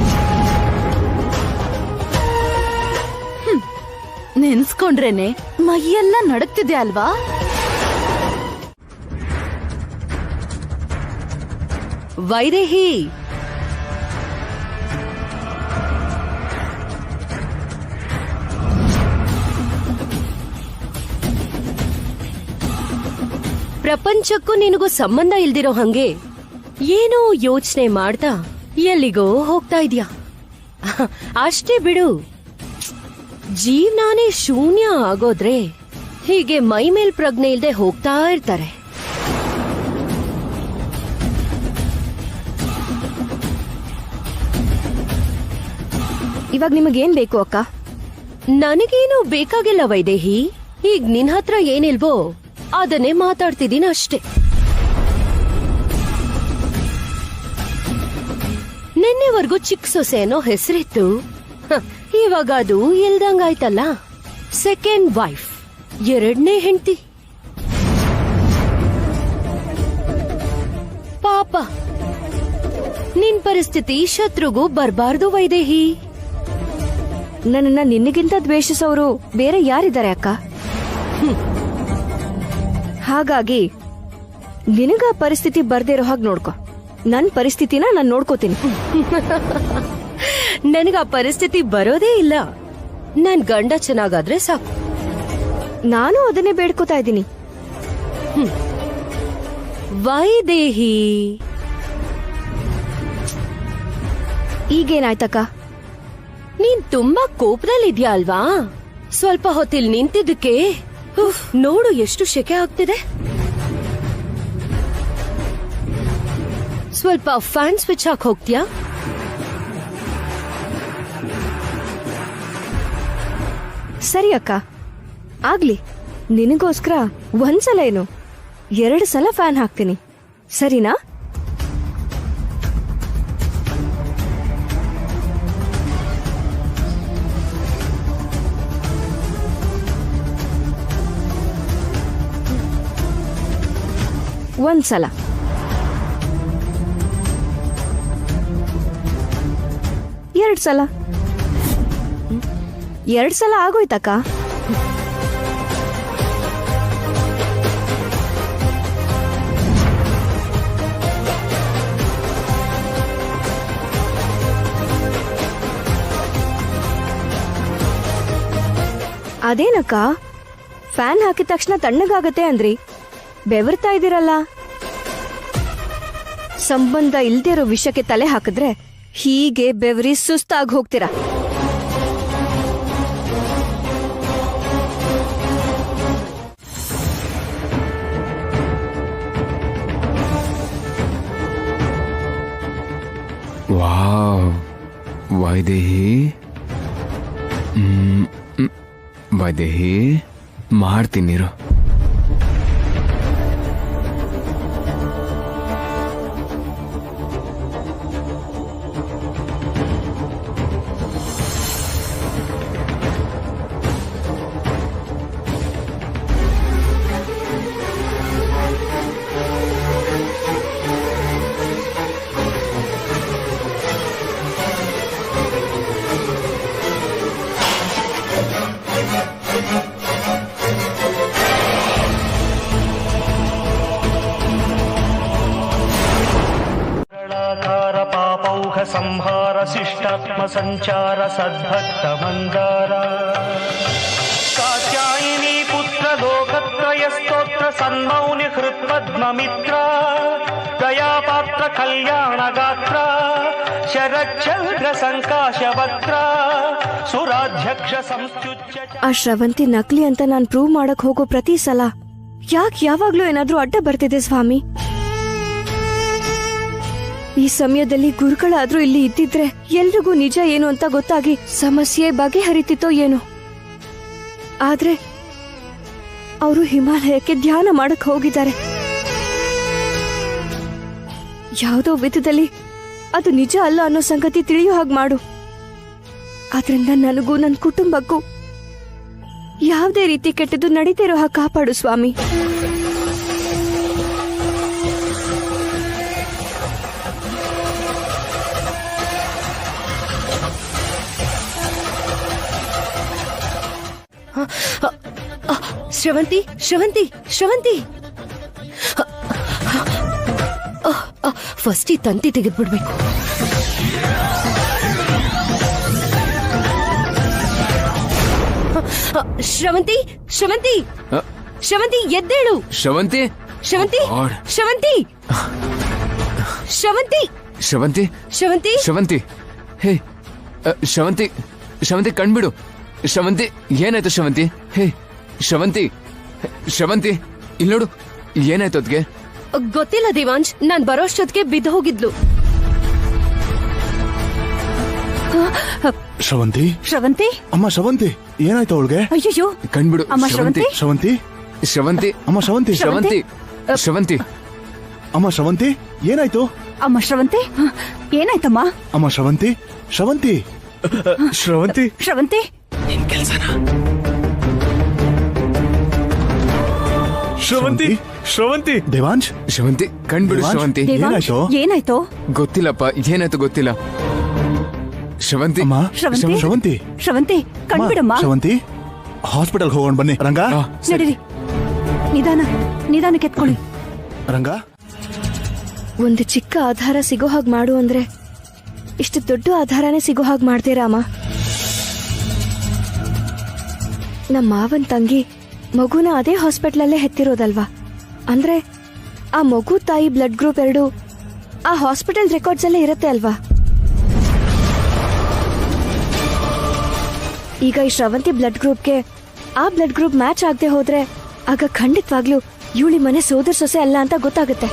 ನೆನ್ಸ್ಕೊಂಡ್ರೇನೆ ಮೈಯೆಲ್ಲ ನಡಕ್ತಿದೆ ಅಲ್ವಾ? ವೈದೇಹಿ, ಪ್ರಪಂಚಕ್ಕೂ ನಿನಗೂ ಸಂಬಂಧ ಇಲ್ದಿರೋ ಹಂಗೆ ಏನೋ ಯೋಚನೆ ಮಾಡ್ತಾ ಎಲ್ಲಿಗೋ ಹೋಗ್ತಾ ಇದ್ಯಾ. ಅಷ್ಟೇ ಬಿಡು, ಜೀವನಾನೇ ಶೂನ್ಯ ಆಗೋದ್ರೆ ಹೀಗೆ ಮೈ ಮೇಲ್ ಪ್ರಜ್ಞೆ ಇಲ್ದೆ ಹೋಗ್ತಾ ಇರ್ತಾರೆ. ಇವಾಗ ನಿಮಗೇನ್ ಬೇಕು ಅಕ್ಕ? ನನಗೇನು ಬೇಕಾಗಿಲ್ಲ ವೈದೇಹಿ. ಈಗ ನಿನ್ ಹತ್ರ ಏನಿಲ್ವೋ ಅದನ್ನೇ ಮಾತಾಡ್ತಿದ್ದೀನಿ ಅಷ್ಟೇ. ನಿನ್ನೆವರೆಗೂ ಚಿಕ್ಕ ಸೊಸೆ ಅನ್ನೋ ಹೆಸರಿತ್ತು, ಇವಾಗ ಅದು ಇಲ್ದಂಗಾಯ್ತಲ್ಲ. ಸೆಕೆಂಡ್ ವೈಫ್, ಎರಡನೇ ಹೆಂಡತಿ. ಪಾಪ, ನಿನ್ ಪರಿಸ್ಥಿತಿ ಶತ್ರುಗೂ ಬರ್ಬಾರ್ದು ವೈದೇಹಿ. ನನ್ನನ್ನ ನಿನ್ನಗಿಂತ ದ್ವೇಷಿಸೋರು ಬೇರೆ ಯಾರಿದ್ದಾರೆ ಅಕ್ಕ? ಹಾಗಾಗಿ ನಿನಗ ಪರಿಸ್ಥಿತಿ ಬರ್ದಿರೋ ಹಾಗೆ ನೋಡ್ಕೊ. ನನ್ ಪರಿಸ್ಥಿತಿನ ನಾನ್ ನೋಡ್ಕೋತೀನಿ. ನನಗ ಆ ಪರಿಸ್ಥಿತಿ ಬರೋದೇ ಇಲ್ಲ. ನನ್ ಗಂಡ ಚೆನ್ನಾಗಾದ್ರೆ ಸಾಕು. ನಾನು ಅದನ್ನೇ ಬೇಡ್ಕೋತಾ ಇದ್ದೀನಿ. ವೈದೇಹಿ, ಈಗೇನಾಯ್ತಕ್ಕ? ನೀನ್ ತುಂಬಾ ಕೋಪದಲ್ಲಿದ್ಯಾ ಅಲ್ವಾ? ಸ್ವಲ್ಪ ಹೊತ್ತಿಲ್ ನಿಂತಿದ್ದಕ್ಕೆ ಉಫ್, ನೋಡು ಎಷ್ಟು ಶೆಕೆ ಆಗ್ತಿದೆ. ಸ್ವಲ್ಪ ಫ್ಯಾನ್ ಸ್ವಿಚ್ ಹಾಕ್ ಹೋಗ್ತೀಯಾ? ಸರಿ ಅಕ್ಕ, ಆಗ್ಲಿ. ನಿನಗೋಸ್ಕರ ಒಂದ್ಸಲ ಏನು 2 ಸಲ ಫ್ಯಾನ್ ಹಾಕ್ತೀನಿ, ಸರಿನಾ? ಒಂದ್ಸಲ. 2 ಸಲ. 2 ಸಲ ಆಗೋಯ್ತಕ್ಕ. ಅದೇನಕ್ಕ, ಫ್ಯಾನ್ ಹಾಕಿದ ತಕ್ಷಣ ತಣ್ಣಗಾಗತ್ತೆ ಅಂದ್ರಿ, ಬೆವರ್ತಾ ಇದ್ದೀರಲ್ಲ. ಸಂಬಂಧ ಇಲ್ದೇ ಇರೋ ವಿಷಯಕ್ಕೆ ತಲೆ ಹಾಕಿದ್ರೆ ಹೀಗೆ ಬೆವರಿ ಸುಸ್ತಾಗಿ ಹೋಗ್ತೀರಾ. ವಾವ್, ವೈದೇಹಿ. ವೈದೇಹಿ, ಮಾಡ್ತೀನಿರು. ಸಂಹಾರ ಶಿಷ್ಟಾತ್ಮ ಸಂಚಾರ ಸದ್ಭಕ್ತ ಮಂದಾರ ಕಾತ್ಯಾಯಿನಿ ಪುತ್ರ ಲೋಕತ್ರಯ ಸ್ತೋತ್ರ ಸನ್ಮೌನಿ ಹೃತ್ಪದ್ಮ ಮಿತ್ರ ದಯಾಪಾತ್ರ ಕಲ್ಯಾಣ ಗಾತ್ರ ಶರಚ್ಛಂದ್ರ ಸಂಕಾಶವಕ್ರ ಸುರಾಧ್ಯಕ್ಷ ಸಂಸ್ತ್ಯುಚ್ಯ. ಆ ಶ್ರವಂತಿ ನಕಲಿ ಅಂತ ನಾನ್ ಪ್ರೂವ್ ಮಾಡಕ್ ಹೋಗೋ ಪ್ರತಿ ಸಲ ಯಾಕೆ ಯಾವಾಗ್ಲೂ ಏನಾದ್ರೂ ಅಡ್ಡ ಬರ್ತಿದೆ ಸ್ವಾಮಿ? ಈ ಸಮಯದಲ್ಲಿ ಗುರುಗಳಾದ್ರೂ ಇಲ್ಲಿ ಇದ್ದಿದ್ರೆ ಎಲ್ರಿಗೂ ನಿಜ ಏನು ಅಂತ ಗೊತ್ತಾಗಿ ಸಮಸ್ಯೆ ಬಗೆಹರಿತಿತ್ತೋ ಏನೋ. ಆದ್ರೆ ಅವರು ಹಿಮಾಲಯಕ್ಕೆ ಧ್ಯಾನ ಮಾಡಕ್ ಹೋಗಿದ್ದಾರೆ. ಯಾವುದೋ ವಿಧದಲ್ಲಿ ಅದು ನಿಜ ಅಲ್ಲ ಅನ್ನೋ ಸಂಗತಿ ತಿಳಿಯೋ ಹಾಗೆ ಮಾಡು. ಆದ್ರಿಂದ ನನಗೂ ನನ್ನ ಕುಟುಂಬಕ್ಕೂ ಯಾವುದೇ ರೀತಿ ಕೆಟ್ಟದ್ದು ನಡೀತಿರೋ ಹಾಗೆ ಕಾಪಾಡು ಸ್ವಾಮಿ. ಶ್ರವಂತಿ, ಶ್ರವಂತಿ, ಶ್ರವಂತಿ, ಫಸ್ಟ್ ಈ ತಂತಿ ತೆಗೆದ್ಬಿಡ್ಬೇಕು. ಶ್ರವಂತಿ, ಶ್ರವಂತಿ, ಶ್ರವಂತಿ, ಎದ್ದೇಳು. ಶ್ರವಂತಿ, ಶ್ರವಂತಿ, ಶ್ರವಂತಿ, ಶ್ರವಂತಿ, ಶ್ರವಂತಿ, ಶ್ರವಂತಿ, ಶ್ರವಂತಿ, ಹೇ ಶ್ರವಂತಿ, ಶ್ರವಂತಿ ಕಣ್ಬಿಡು. ಶ್ರವಂತಿ, ಏನಾಯ್ತು ಶ್ರವಂತಿ? ಹೇ ಶ್ರವಂತಿ, ಶ್ರವಂತಿ, ಇಲ್ಲಿ ನೋಡು, ಏನಾಯ್ತು ಅದ್ಗೆ? ಗೊತ್ತಿಲ್ಲ ದೇವಾಂಶ್, ನಾನ್ ಬರೋಷ್ಟೊತ್ತಿಗೆ ಬಿದ್ದು ಹೋಗಿದ್ಲು. ಶ್ರವಂತಿ, ಶ್ರವಂತಿ, ಅಮ್ಮ ಶ್ರವಂತಿ, ಏನಾಯ್ತು ಅವಳಿಗೆ? ಅಯ್ಯೋ, ಕಣ್ಬಿಡು. ಅಮ್ಮ ಶ್ರವಂತಿ, ಶ್ರವಂತಿ, ಶ್ರವಂತಿ, ಅಮ್ಮ ಶ್ರವಂತಿ, ಶ್ರವಂತಿ, ಶ್ರವಂತಿ, ಅಮ್ಮ ಶ್ರವಂತಿ, ಏನಾಯ್ತು? ಅಮ್ಮ ಶ್ರವಂತಿ, ಏನಾಯ್ತಮ್ಮ? ಅಮ್ಮ ಶ್ರವಂತಿ, ಶ್ರವಂತಿ, ಶ್ರವಂತಿ, ಶ್ರವಂತಿ, ಶ್ರವಂತಿ, ಶ್ರವಂತಿ, ದೇವಾಂಶ್, ಶ್ರವಂತಿ ಕಣ್ಬಿಡು. ಶ್ರವಂತಿ, ಏನಾಯ್ತು? ಏನಾಯ್ತು? ಗೊತ್ತಿಲ್ಲಪ್ಪ, ಏನಾಯ್ತು ಗೊತ್ತಿಲ್ಲ. ಶ್ರವಂತಿ, ಅಮ್ಮ, ಶ್ರವಂತಿ, ಶ್ರವಂತಿ, ಶ್ರವಂತಿ, ಕಣ್ಬಿಡಮ್ಮ. ಶ್ರವಂತಿ, ಹಾಸ್ಪಿಟಲ್ ಹೋಗೋಣ ಬನ್ನಿ. ರಂಗ, ನಡೀರಿ, ನಿಧಾನ, ನಿಧಾನಕ್ಕೆ ಎತ್ಕೊಳ್ಳಿ. ರಂಗ, ಒಂದು ಚಿಕ್ಕ ಆಧಾರ ಸಿಗೋ ಹಾಗೆ ಮಾಡು ಅಂದ್ರೆ ಇಷ್ಟು ದೊಡ್ಡ ಆಧಾರನೇ ಸಿಗೋ ಹಾಗೆ ಮಾಡ್ತೀರಾಮ. ನಮ್ಮ ಮಾವನ್ ತಂಗಿ ಮಗುನ ಅದೇ ಹಾಸ್ಪಿಟ್ಲಲ್ಲೇ ಹೆತ್ತಿರೋದಲ್ವಾ? ಅಂದ್ರೆ ಆ ಮಗು ತಾಯಿ ಬ್ಲಡ್ ಗ್ರೂಪ್ 2 ಆ ಹಾಸ್ಪಿಟಲ್ ರೆಕಾರ್ಡ್ಸ್ ಅಲ್ಲೇ ಇರುತ್ತೆ ಅಲ್ವಾ? ಈಗ ಈ ಶ್ರವಂತಿ ಬ್ಲಡ್ ಗ್ರೂಪ್ಗೆ ಆ ಬ್ಲಡ್ ಗ್ರೂಪ್ ಮ್ಯಾಚ್ ಆಗದೆ ಹೋದ್ರೆ ಆಗ ಖಂಡಿತವಾಗ್ಲೂ ಇವಳಿ ಮನೆ ಸೋದರ ಸೊಸೆ ಅಲ್ಲ ಅಂತ ಗೊತ್ತಾಗುತ್ತೆ.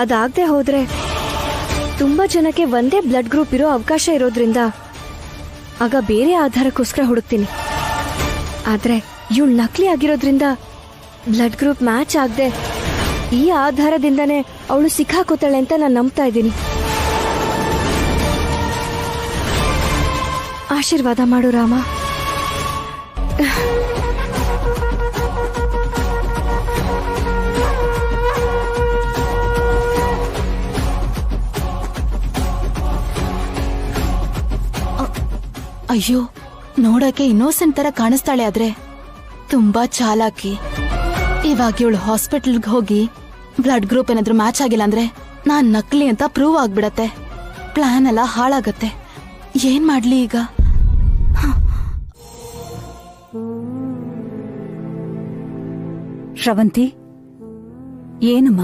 ಅದಾಗದೆ ಹೋದ್ರೆ ತುಂಬಾ ಜನಕ್ಕೆ ಒಂದೇ ಬ್ಲಡ್ ಗ್ರೂಪ್ ಇರೋ ಅವಕಾಶ ಇರೋದ್ರಿಂದ ಆಗ ಬೇರೆ ಆಧಾರಕ್ಕೋಸ್ಕರ ಹುಡುಕ್ತೀನಿ. ಆದ್ರೆ ಇವಳು ನಕಲಿ ಆಗಿರೋದ್ರಿಂದ ಬ್ಲಡ್ ಗ್ರೂಪ್ ಮ್ಯಾಚ್ ಆಗದೆ ಈ ಆಧಾರದಿಂದನೇ ಅವಳು ಸಿಕ್ಕಾಕೋತಾಳೆ ಅಂತ ನಾನು ನಂಬ್ತಾ ಇದ್ದೀನಿ. ಆಶೀರ್ವಾದ ಮಾಡು ರಾಮ. ಅಯ್ಯೋ, ನೋಡಕ್ಕೆ ಇನ್ನೋಸೆಂಟ್ ತರ ಕಾಣಿಸ್ತಾಳೆ, ಆದ್ರೆ ತುಂಬಾ ಚಾಲಾಕಿ. ಇವಾಗ ಇವಳು ಹಾಸ್ಪಿಟಲ್ಗೆ ಹೋಗಿ ಬ್ಲಡ್ ಗ್ರೂಪ್ ಏನಾದ್ರೂ ಮ್ಯಾಚ್ ಆಗಿಲ್ಲ ಅಂದ್ರೆ ನಾನ್ ನಕಲಿ ಅಂತ ಪ್ರೂವ್ ಆಗ್ಬಿಡತ್ತೆ. ಪ್ಲಾನ್ ಎಲ್ಲ ಹಾಳಾಗತ್ತೆ. ಏನ್ ಮಾಡ್ಲಿ ಈಗ? ಶ್ರವಂತಿ, ಏನಮ್ಮ,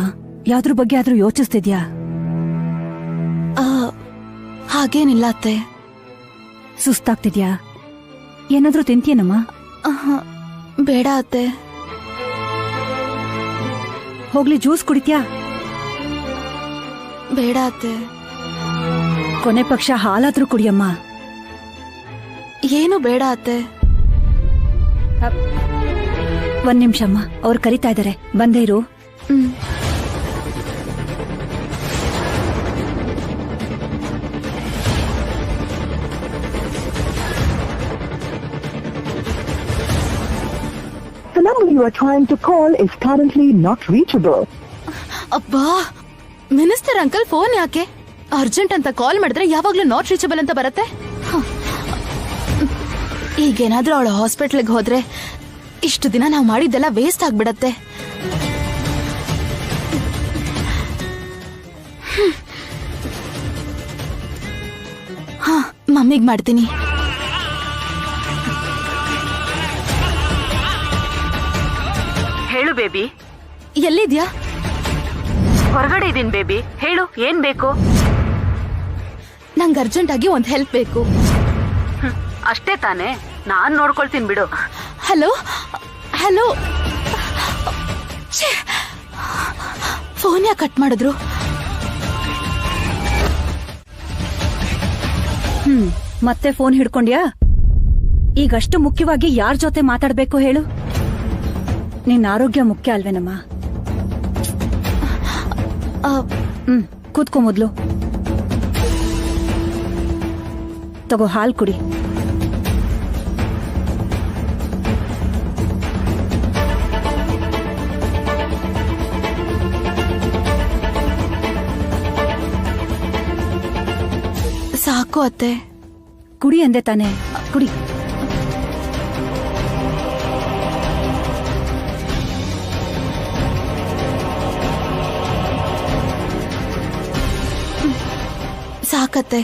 ಯಾವ್ದ್ರ ಬಗ್ಗೆ ಆದ್ರೂ ಯೋಚಿಸ್ತಿದ್ಯಾ? ಹಾಗೇನಿಲ್ಲ ಅತ್ತೆ. ಸುಸ್ತಾಗ್ತಿದ್ಯಾ? ಏನಾದ್ರೂ ತಿಂತೀಯನಮ್ಮ? ಬೇಡ ಅತ್ತೆ. ಹೋಗ್ಲಿ, ಜ್ಯೂಸ್ ಕುಡಿತ್ಯಾ? ಬೇಡ ಅತ್ತೆ. ಕೊನೆ ಪಕ್ಷ ಹಾಲಾದ್ರೂ ಕುಡಿಯಮ್ಮ. ಏನು ಬೇಡ ಅತ್ತೆ. ಒಂದ್ ನಿಮಿಷಮ್ಮ, ಅವ್ರು ಕರಿತಾ ಇದಾರೆ, ಬಂದೇ ಇರು. The number you are trying to call is currently not reachable. ಅಬ್ಬಾ, ಮಿನಿಸ್ಟರ್ ಅಂಕಲ್ ಫೋನ್ ಯಾಕೆ? ಅರ್ಜೆಂಟ್ ಅಂತ ಕಾಲ್ ಮಾಡಿದ್ರೆ ಯಾವಾಗ್ಲೂ ನಾಟ್ ರೀಚಬಲ್ ಅಂತ ಬರುತ್ತೆ. ಈಗೇನಾದ್ರೂ ಅವಳು ಹಾಸ್ಪಿಟಲ್ಗೆ ಹೋದ್ರೆ ಇಷ್ಟು ದಿನ ನಾವು ಮಾಡಿದ್ದೆಲ್ಲ ವೇಸ್ಟ್ ಆಗ್ಬಿಡತ್ತೆ. ಹಾ, ಮಮ್ಮಿಗ್ ಮಾಡ್ತೀನಿ. ಹೇಳು ಬೇಬಿ. ಎಲ್ಲಿದ್ಯಾ? ಹೊರಗಡೆ ಇದೀನಿ ಬೇಬಿ. ಹೇಳು, ಏನ್ ಬೇಕು? ನಂಗೆ ಅರ್ಜೆಂಟ್ ಆಗಿ ಒಂದ್ ಹೆಲ್ಪ್ ಬೇಕು. ಅಷ್ಟೇ ತಾನೇ, ನಾನ್ ನೋಡ್ಕೊಳ್ತೀನಿ ಬಿಡು. ಹಲೋ ಹಲೋ, ಫೋನ್ ಯಾಕೆ ಕಟ್ ಮಾಡಿದ್ರು? ಮತ್ತೆ ಫೋನ್ ಹಿಡ್ಕೊಂಡ್ಯಾ? ಈಗಷ್ಟು ಮುಖ್ಯವಾಗಿ ಯಾರ್ ಜೊತೆ ಮಾತಾಡ್ಬೇಕು ಹೇಳು? ನಿನ್ನ ಆರೋಗ್ಯ ಮುಖ್ಯ ಅಲ್ವೇನಮ್ಮ? ಕೂತ್ಕೊ ಮೊದ್ಲು. ತಗೋ, ಹಾಲ್ ಕುಡಿ. ಸಾಕು ಅತ್ತೆ. ಕುಡಿ ಅಂದೆ ತಾನೆ, ಕುಡಿ. ಸಾಕತ್ತೆ.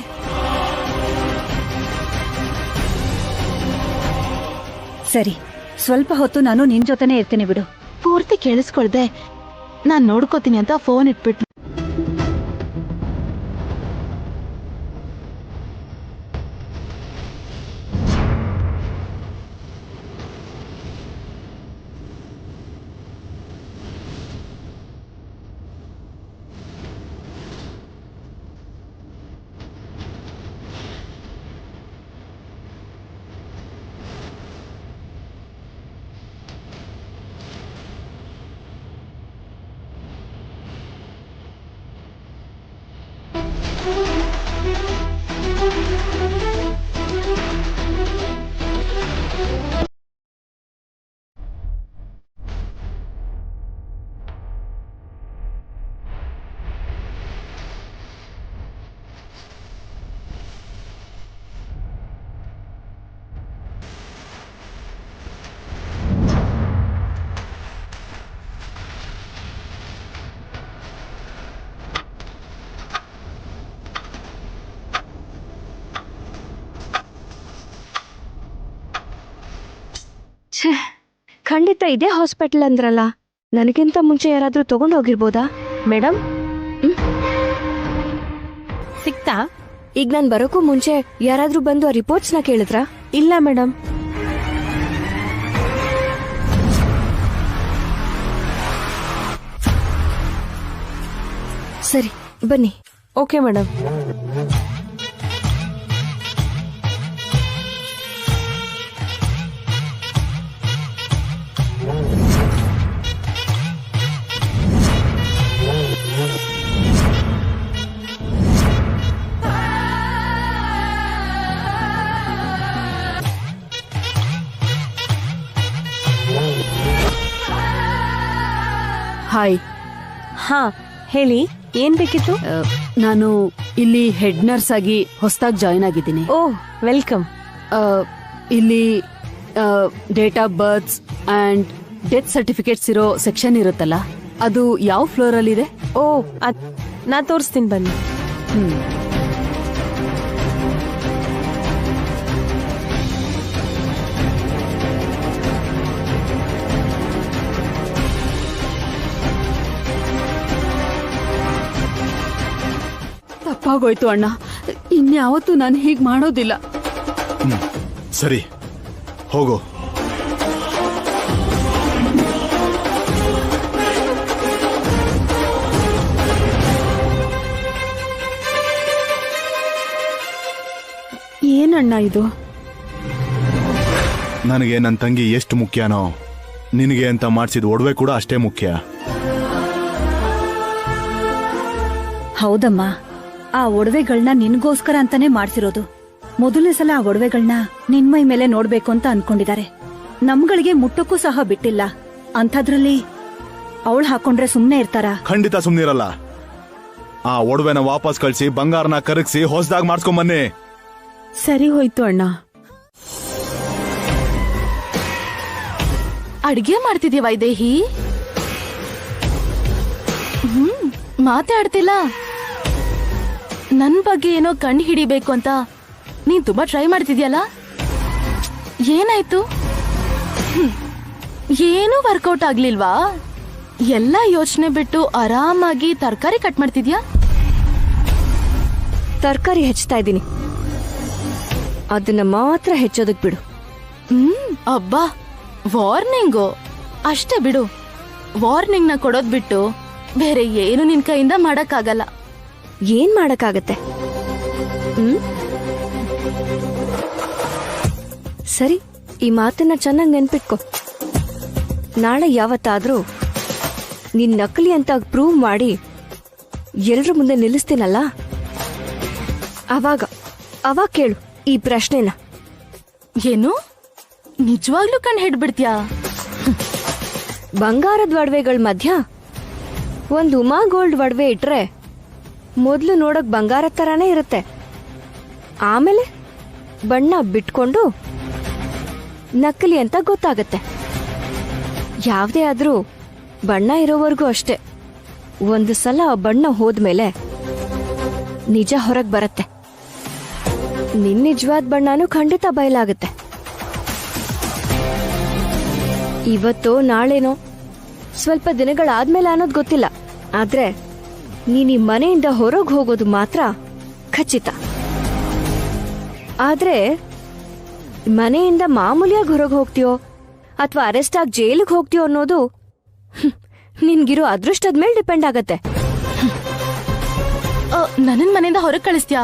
ಸರಿ, ಸ್ವಲ್ಪ ಹೊತ್ತು ನಾನು ನಿನ್ ಜೊತೆನೆ ಇರ್ತೀನಿ ಬಿಡು. ಪೂರ್ತಿ ಕೇಳಿಸ್ಕೊಳ್ದೆ ನಾನ್ ನೋಡ್ಕೋತೀನಿ ಅಂತ ಫೋನ್ ಇಟ್ಬಿಟ್ಟು ಖಂಡಿತ ಇದೇ ಹಾಸ್ಪಿಟಲ್ ಅಂದ್ರಲ್ಲ, ನನಗಿಂತ ಮುಂಚೆ ಯಾರಾದ್ರೂ ತಗೊಂಡು ಹೋಗಿರ್ಬೋದಾ? ಮೇಡಮ್, ಸಿಕ್ತಾ? ಈಗ ನಾನ್ ಬರೋಕ್ಕೂ ಮುಂಚೆ ಯಾರಾದ್ರೂ ಬಂದು ಆ ರಿಪೋರ್ಟ್ಸ್ ನ ಕೇಳಿದ್ರಾ? ಇಲ್ಲ ಮೇಡಮ್. ಸರಿ ಬನ್ನಿ. Okay madam. ಹಾಯ್. ಹಾ ಹೇಳಿ, ಏನ್ ಬೇಕಿತ್ತು? ನಾನು ಇಲ್ಲಿ ಹೆಡ್ ನರ್ಸ್ ಆಗಿ ಹೊಸದಾಗಿ ಜಾಯ್ನ್ ಆಗಿದ್ದೀನಿ. ಓ ವೆಲ್ಕಮ್. ಇಲ್ಲಿ date of berths and death certificates ಇರೋ ಸೆಕ್ಷನ್ ಇರುತ್ತಲ್ಲ, ಅದು ಯಾವ ಫ್ಲೋರ್ ಅಲ್ಲಿ ಇದೆ? ಓ ನಾ ತೋರಿಸ್ತೀನಿ ಬನ್ನಿ. ತಪ್ಪಾಗೋಯ್ತು ಅಣ್ಣ, ಇನ್ಯಾವತ್ತೂ ನಾನು ಹೀಗ್ ಮಾಡೋದಿಲ್ಲ. ಸರಿ ಹೋಗು. ಏನಣ್ಣ ಇದು? ನನಗೆ ನನ್ನ ತಂಗಿ ಎಷ್ಟು ಮುಖ್ಯನೋ, ನಿನಗೆ ಅಂತ ಮಾಡಿಸಿದ ಒಡವೆ ಕೂಡ ಅಷ್ಟೇ ಮುಖ್ಯ. ಹೌದಮ್ಮ, ಆ ಒಡವೆಗಳನ್ನ ನಿನ್ಗೋಸ್ಕರ ಅಂತಾನೆ ಮಾಡ್ಸಿರೋದು. ಮೊದಲನೇ ಸಲ ಆ ಒಡವೆಗಳನ್ನ ನಿನ್ಮೈ ಮೇಲೆ ನೋಡ್ಬೇಕು ಅಂತ ಅನ್ಕೊಂಡಿದ್ದಾರೆ. ನಮ್ಗಳಿಗೆ ಮುಟ್ಟಕ್ಕೂ ಸಹ ಬಿಟ್ಟಿಲ್ಲ. ಅಂಥದ್ರಲ್ಲಿ ಅವಳು ಹಾಕೊಂಡ್ರೆ ಸುಮ್ನೆ ಇರ್ತಾರ? ಖಂಡಿತ ಸುಮ್ನಿರಲ್ಲ. ಆ ಒಡವೆನ ವಾಪಸ್ ಕಳಿಸಿ ಬಂಗಾರನ ಕರಗಿಸಿ ಹೊಸದಾಗಿ ಮಾಡಿಸ್ಕೊಂಬನ್ನಿ. ಸರಿ ಹೋಯ್ತು ಅಣ್ಣ. ಅಡ್ಗೆ ಮಾಡ್ತಿದ್ಯಾ ವೈದೇಹಿ? ಮಾತಾಡ್ತಿಲ್ಲ. ನನ್ ಬಗ್ಗೆ ಏನೋ ಕಣ್ಣು ಹಿಡಿಬೇಕು ಅಂತ ನೀನ್ ತುಂಬಾ ಟ್ರೈ ಮಾಡ್ತಿದ್ಯಲ್ಲ, ಏನಾಯ್ತು? ಏನೂ ವರ್ಕೌಟ್ ಆಗ್ಲಿಲ್ವಾ? ಎಲ್ಲ ಯೋಚನೆ ಬಿಟ್ಟು ಆರಾಮಾಗಿ ತರಕಾರಿ ಕಟ್ ಮಾಡ್ತಿದ್ಯಾ? ತರಕಾರಿ ಹೆಚ್ಚ್ತಾ ಇದ್ದೀನಿ, ಅದನ್ನ ಮಾತ್ರ ಹೆಚ್ಚೋದಕ್ ಬಿಡು. ಅಬ್ಬಾ, ವಾರ್ನಿಂಗು ಅಷ್ಟೇ ಬಿಡು. ವಾರ್ನಿಂಗ್ ನ ಕೊಡೋದ್ ಬಿಟ್ಟು ಬೇರೆ ಏನು ನಿನ್ ಕೈಯಿಂದ ಮಾಡಕ್ಕಾಗಲ್ಲ. ಏನ್ ಮಾಡಕ್ಕಾಗತ್ತೆ? ಸರಿ, ಈ ಮಾತನ್ನ ಚೆನ್ನಾಗಿ ನೆನ್ಪಿಟ್ಕೊ. ನಾಳೆ ಯಾವತ್ತಾದ್ರೂ ನಿನ್ ನಕಲಿ ಅಂತ ಪ್ರೂವ್ ಮಾಡಿ ಎಲ್ರ ಮುಂದೆ ನಿಲ್ಲಿಸ್ತೀನಲ್ಲ, ಅವಾಗ ಕೇಳು ಈ ಪ್ರಶ್ನೆನ. ಏನು, ನಿಜವಾಗ್ಲೂ ಕಣ್ ಹಿಡ್ಬಿಡ್ತ್ಯಾ? ಬಂಗಾರದ ಒಡವೆಗಳ ಮಧ್ಯ ಒಂದು ಉಮಾ ಗೋಲ್ಡ್ ಒಡವೆ ಇಟ್ರೆ ಮೊದ್ಲು ನೋಡಕ್ ಬಂಗಾರ ತರಾನೇ ಇರುತ್ತೆ. ಆಮೇಲೆ ಬಣ್ಣ ಬಿಟ್ಕೊಂಡು ನಕಲಿ ಅಂತ ಗೊತ್ತಾಗತ್ತೆ. ಯಾವ್ದೇ ಆದ್ರೂ ಬಣ್ಣ ಇರೋವರೆಗೂ ಅಷ್ಟೇ. ಒಂದು ಸಲ ಆ ಬಣ್ಣ ಹೋದ್ಮೇಲೆ ನಿಜ ಹೊರಗ್ ಬರತ್ತೆ. ನಿನ್ ನಿಜವಾದ ಬಣ್ಣನೂ ಖಂಡಿತ ಬಯಲಾಗತ್ತೆ. ಇವತ್ತೋ ನಾಳೆನೋ ಸ್ವಲ್ಪ ದಿನಗಳಾದ್ಮೇಲೆ ಅನ್ನೋದು ಗೊತ್ತಿಲ್ಲ, ಆದ್ರೆ ನೀನ್ ಈ ಮನೆಯಿಂದ ಹೊರಗೆ ಹೋಗೋದು ಮಾತ್ರ ಖಚಿತ. ಆದ್ರೆ ಮನೆಯಿಂದ ಮಾಮೂಲಿಯಾಗಿ ಹೊರಗೆ ಹೋಗ್ತೀಯೋ ಅಥವಾ ಅರೆಸ್ಟ್ ಆಗಿ ಜೈಲಿಗೆ ಹೋಗ್ತೀಯೋ ಅನ್ನೋದು ನಿನ್ಗಿರೋ ಅದೃಷ್ಟದ ಮೇಲೆ ಡಿಪೆಂಡ್ ಆಗತ್ತೆ. ನನ್ನ ಮನೆಯಿಂದ ಹೊರಗೆ ಕಳಿಸ್ತೀಯಾ?